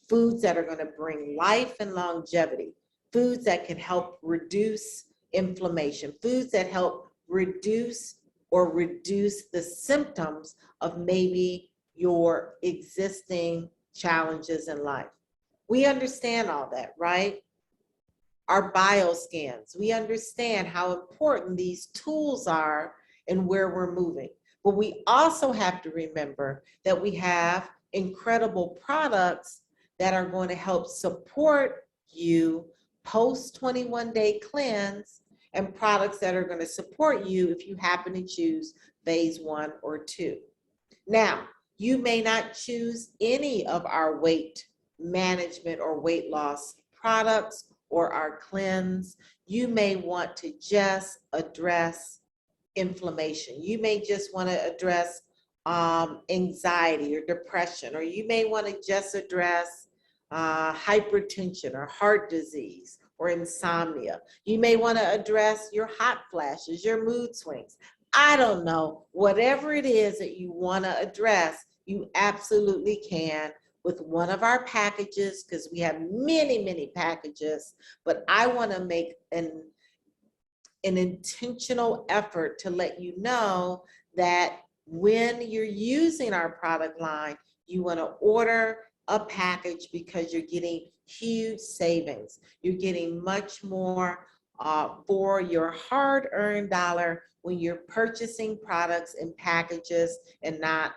foods that are going to bring life and longevity, foods that can help reduce inflammation, foods that help reduce the symptoms of maybe your existing challenges in life. We understand all that, right? Our bioscans, we understand how important these tools are and where we're moving. But we also have to remember that we have incredible products that are going to help support you post 21-day cleanse and products that are going to support you if you happen to choose phase 1 or 2. Now, you may not choose any of our weight management or weight loss products or our cleanse. You may want to just address inflammation. You may just want to address anxiety or depression, or you may want to just address hypertension or heart disease or insomnia. You may want to address your hot flashes, your mood swings. I don't know. Whatever it is that you want to address, you absolutely can with one of our packages, because we have many, many packages, but I want to make an intentional effort to let you know that when you're using our product line, you want to order a package because you're getting huge savings. You're getting much more for your hard-earned dollar when you're purchasing products in packages and not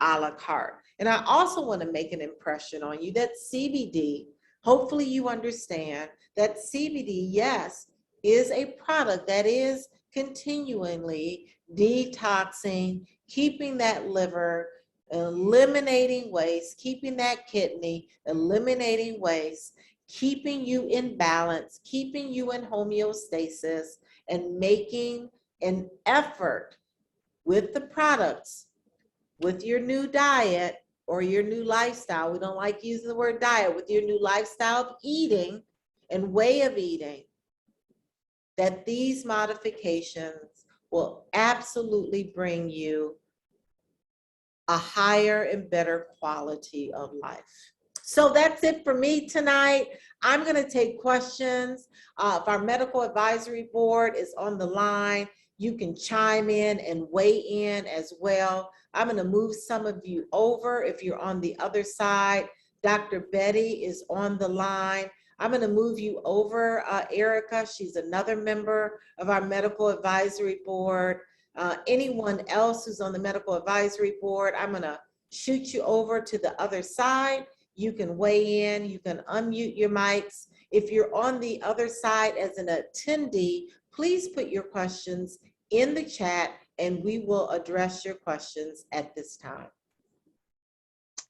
a la carte. And I also want to make an impression on you that CBD, hopefully you understand that CBD, yes, is a product that is continually detoxing, keeping that liver, eliminating waste, keeping that kidney, eliminating waste, keeping you in balance, keeping you in homeostasis, and making an effort with the products, with your new diet or your new lifestyle. We don't like using the word diet. With your new lifestyle of eating and way of eating, that these modifications will absolutely bring you a higher and better quality of life. So that's it for me tonight. I'm going to take questions. If our medical advisory board is on the line, you can chime in and weigh in as well. I'm going to move some of you over if you're on the other side. Dr. Betty is on the line. I'm going to move you over, Erica. She's another member of our medical advisory board. Anyone else who's on the medical advisory board, I'm going to shoot you over to the other side. You can weigh in. You can unmute your mics. If you're on the other side as an attendee, please put your questions in the chat and we will address your questions at this time.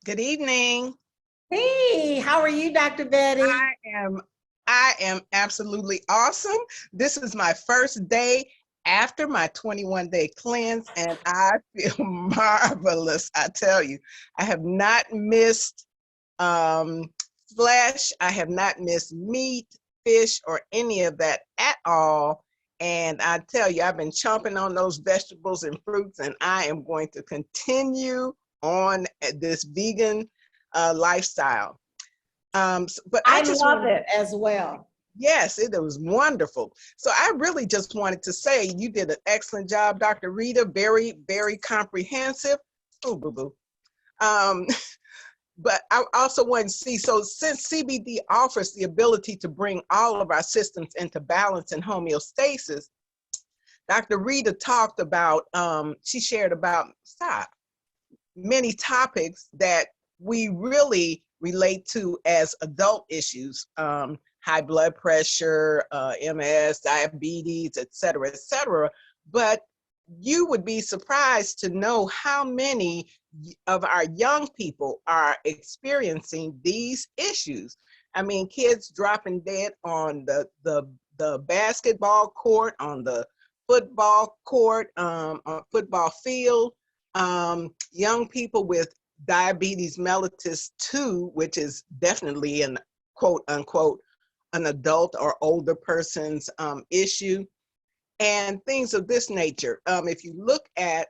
Good evening. Hey, how are you, Dr. Betty? I am absolutely awesome. This is my first day after my 21-day cleanse, and I feel marvelous. I tell you, I have not missed flesh. I have not missed meat, fish, or any of that at all. And I tell you, I've been chomping on those vegetables and fruits, and I am going to continue on this vegan lifestyle. But I love it as well. Yes, it was wonderful. So I really just wanted to say you did an excellent job, Dr. Rita. Very, very comprehensive. Oh, boo-boo. But I also wanted to see, so since CBD offers the ability to bring all of our systems into balance and homeostasis, Dr. Rita talked about, she shared about many topics that we really relate to as adult issues, high blood pressure, MS, diabetes, et cetera, but you would be surprised to know how many of our young people are experiencing these issues. I mean, kids dropping dead on the basketball court, on the football court, on football field, young people with diabetes mellitus 2, which is definitely an quote unquote an adult or older person's issue, and things of this nature. If you look at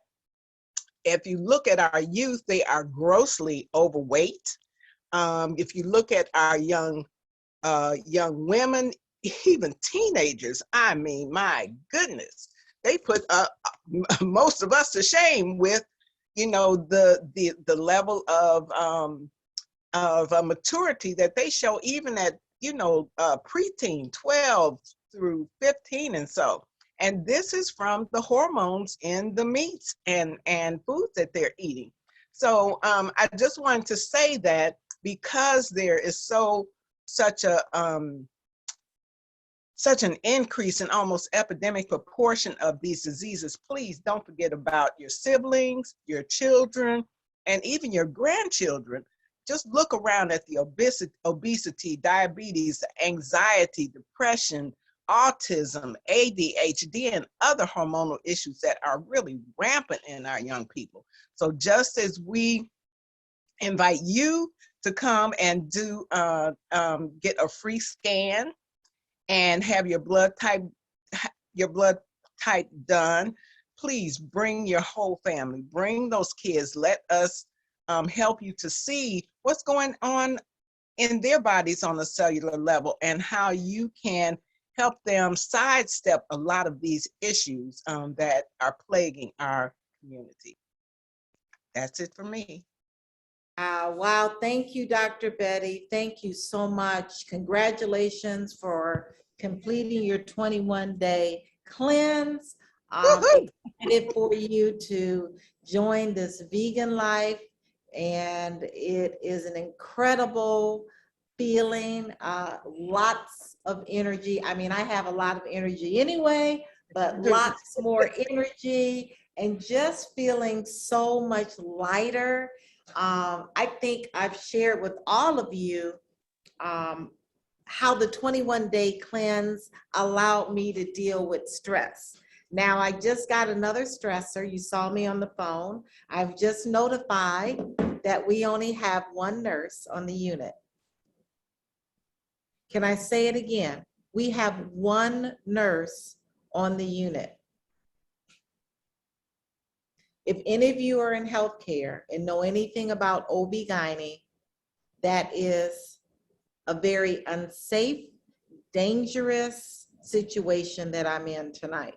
our youth, they are grossly overweight. If you look at our young women, even teenagers, I mean, my goodness, they put most of us to shame with, you know, the level of maturity that they show, even at, you know, preteen, 12 through 15 and so. And this is from the hormones in the meats and foods that they're eating. So I just wanted to say that because there is such a such an increase in almost epidemic proportion of these diseases, please don't forget about your siblings, your children, and even your grandchildren. Just look around at the obesity, diabetes, anxiety, depression, autism, ADHD, and other hormonal issues that are really rampant in our young people. So just as we invite you to come and do get a free scan and have your blood type done, please bring your whole family, bring those kids. Let us help you to see what's going on in their bodies on a cellular level and how you can help them sidestep a lot of these issues that are plaguing our community. That's it for me. Wow, thank you, Dr. Betty. Thank you so much. Congratulations for completing your 21-day cleanse. Excited for you to join this vegan life, and it is an incredible feeling, lots of energy. I mean, I have a lot of energy anyway, but lots more energy and just feeling so much lighter. I think I've shared with all of you how the 21-day cleanse allowed me to deal with stress. Now, I just got another stressor. You saw me on the phone. I've just notified that we only have one nurse on the unit. Can I say it again? We have one nurse on the unit. If any of you are in healthcare and know anything about OB-GYN, that is a very unsafe, dangerous situation that I'm in tonight.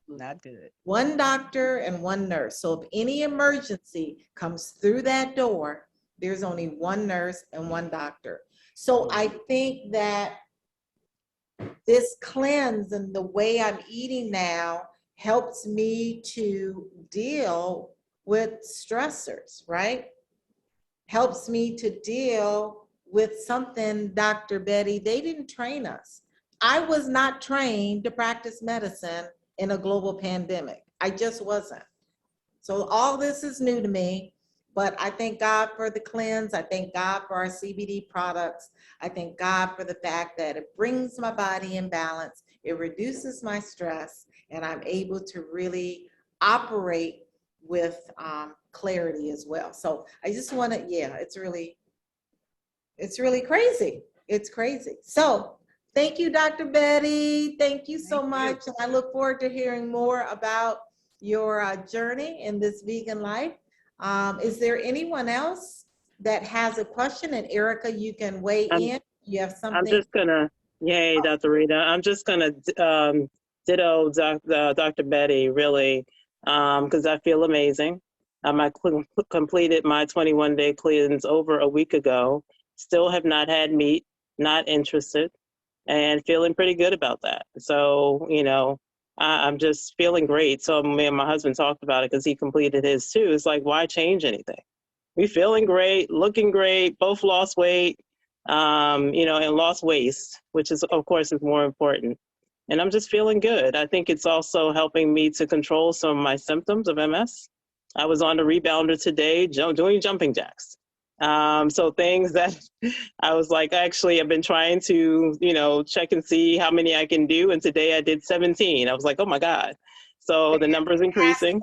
Not good. One doctor and one nurse. So if any emergency comes through that door, there's only one nurse and one doctor. So I think that this cleanse and the way I'm eating now helps me to deal with stressors, right? Helps me to deal with something, Dr. Betty, they didn't train us. I was not trained to practice medicine in a global pandemic. I just wasn't. So all this is new to me, but I thank God for the cleanse. I thank God for our CBD products. I thank God for the fact that it brings my body in balance. It reduces my stress, and I'm able to really operate with clarity as well. So I just want to, yeah, it's really crazy. It's crazy. So thank you, Dr. Betty. Thank you so much. I look forward to hearing more about your journey in this vegan life. Is there anyone else that has a question? And Erica, you can weigh in. You have something? I'm just gonna, yay, Dr. Rita. I'm just gonna ditto Dr. Betty, really, because I feel amazing. I completed my 21-day cleanse over a week ago. Still have not had meat, not interested, and feeling pretty good about that. So, you know, I'm just feeling great. So me and my husband talked about it because he completed his too. It's like, why change anything? We feeling great, looking great, both lost weight, you know, and lost waste, which is, of course, is more important. And I'm just feeling good. I think it's also helping me to control some of my symptoms of MS. I was on the rebounder today, doing jumping jacks. So things that I was like, actually, I've been trying to, you know, check and see how many I can do. And today I did 17. I was like, oh my God. So the number is increasing.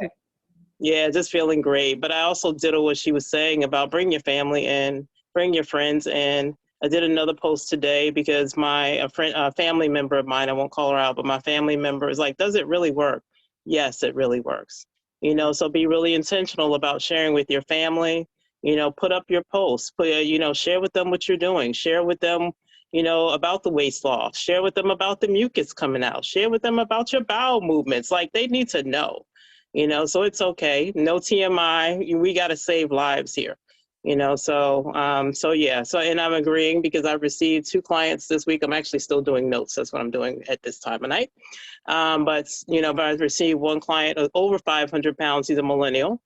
Yeah, just feeling great. But I also did what she was saying about bring your family in, bring your friends in. I did another post today because a family member of mine, I won't call her out, but my family member is like, does it really work? Yes, it really works. You know, so be really intentional about sharing with your family. You know, put up your posts, you know, share with them what you're doing, share with them, you know, about the weight loss, share with them about the mucus coming out, share with them about your bowel movements. Like, they need to know, you know, so it's okay. No TMI, we got to save lives here, you know, so yeah. So, and I'm agreeing because I've received 2 clients this week. I'm actually still doing notes. That's what I'm doing at this time of night. But, you know, I've received 1 client over 500 pounds. He's a millennial.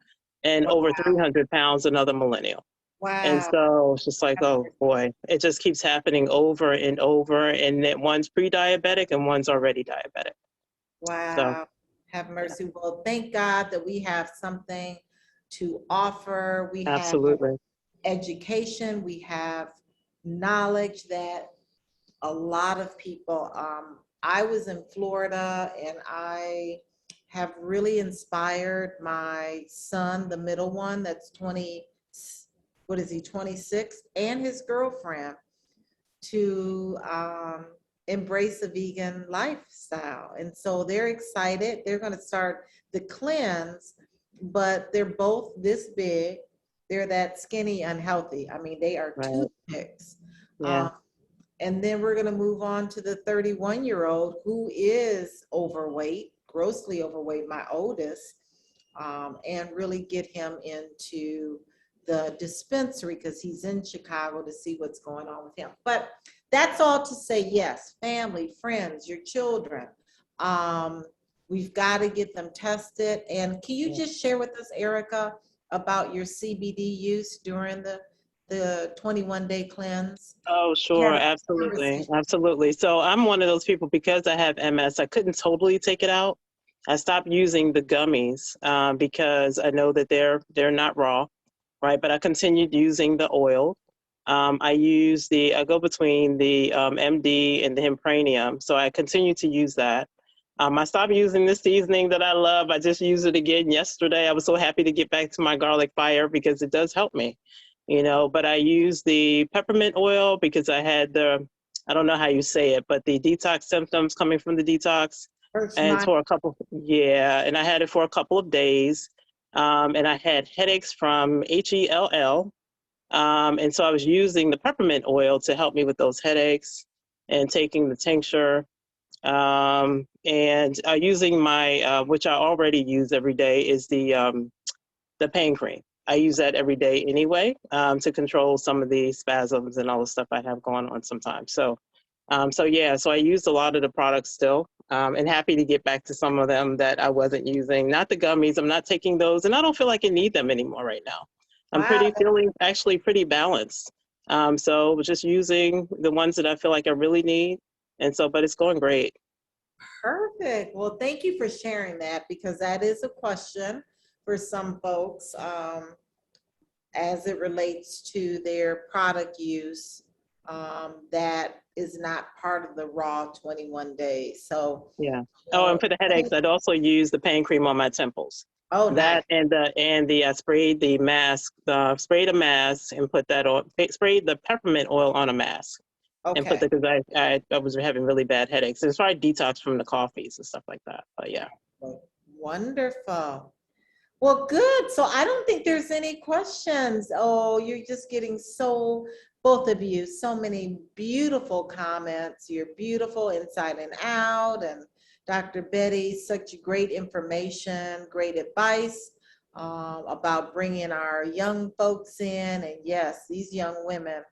And over 300 pounds, another millennial. And Wow. so it's just like, oh boy, it just keeps happening over and over. And then one's pre-diabetic and one's already diabetic. So Wow. Have yeah, mercy. Well, thank God that we have something to offer. We have absolutely. education, we have knowledge that a lot of people, I was in Florida and I have really inspired my son, the middle one, that's 20, what is he, 26, and his girlfriend to embrace a vegan lifestyle. And so they're excited. They're going to start the cleanse, but they're both this big. They're that skinny, unhealthy. I mean, they are Right. toothpicks. Yeah. And then we're going to move on to the 31-year-old who is overweight, grossly overweight, my oldest, and really get him into the dispensary because he's in Chicago to see what's going on with him. But that's all to say, yes, family, friends, your children. We've got to get them tested. And can you just share with us, Erica, about your CBD use during the 21-day cleanse? Oh, sure. Absolutely. Absolutely. So I'm one of those people, because I have MS, I couldn't totally take it out. I stopped using the gummies because I know that they're not raw, right? But I continued using the oil. I go between the MD and the Hempranium. So I continue to use that. I stopped using the seasoning that I love. I just used it again yesterday. I was so happy to get back to my garlic fire because it does help me, but I use the peppermint oil because I had I don't know how you say it, but the detox symptoms coming from the detox. And and I had it for a couple of days. And I had headaches from HELL. And so I was using the peppermint oil to help me with those headaches and taking the tincture. And using my, which I already use every day, is the pain cream. I use that every day anyway to control some of the spasms and all the stuff I have going on sometimes. So I used a lot of the products still, and happy to get back to some of them that I wasn't using. Not the gummies, I'm not taking those, and I don't feel like I need them anymore right now. I'm Wow, feeling actually pretty balanced. So just using the ones that I feel like I really need. And so, but it's going great. perfect. Well, thank you for sharing that because that is a question for some folks as it relates to their product use that is not part of the raw 21 days. So, Yeah. you Oh, know, and for the headaches, I'd also use the pain cream on my temples. oh, nice. That and the I sprayed the mask, sprayed a mask and put that on. Sprayed the peppermint oil on a mask and put Okay. the, because I was having really bad headaches. It's probably detox from the coffees and stuff like that. But yeah. Wonderful. Well, good. So I don't think there's any questions. Oh, you're just getting both of you, so many beautiful comments. You're beautiful inside and out. And Dr. Betty, such great information, great advice about bringing our young folks in. And yes, these young women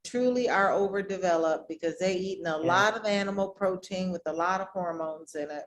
truly are overdeveloped because they're eating a lot of animal protein with a lot of hormones in it.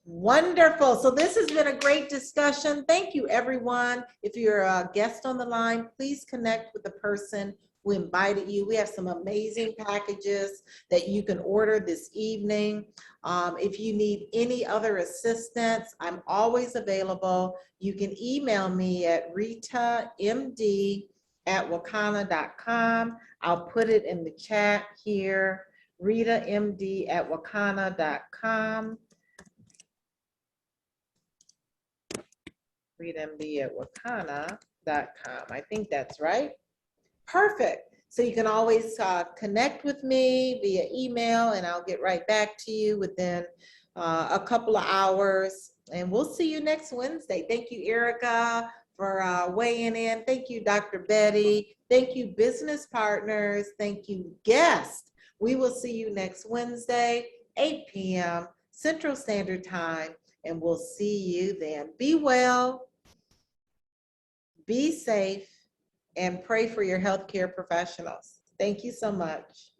Wonderful. So this has been a great discussion. Thank you, everyone. If you're a guest on the line, please connect with the person who invited you. We have some amazing packages that you can order this evening. If you need any other assistance, I'm always available. You can email me at ritamd@wakana.com. I'll put it in the chat here, ritamd@wakana.com. readmd@wakana.com. I think that's right. Perfect. So you can always connect with me via email and I'll get right back to you within a couple of hours. And we'll see you next Wednesday. Thank you, Erica, for weighing in. Thank you, Dr. Betty. Thank you, business partners. Thank you, guests. We will see you next Wednesday, 8 p.m. Central Standard Time. And we'll see you then. Be well, be safe, and pray for your healthcare professionals. Thank you so much.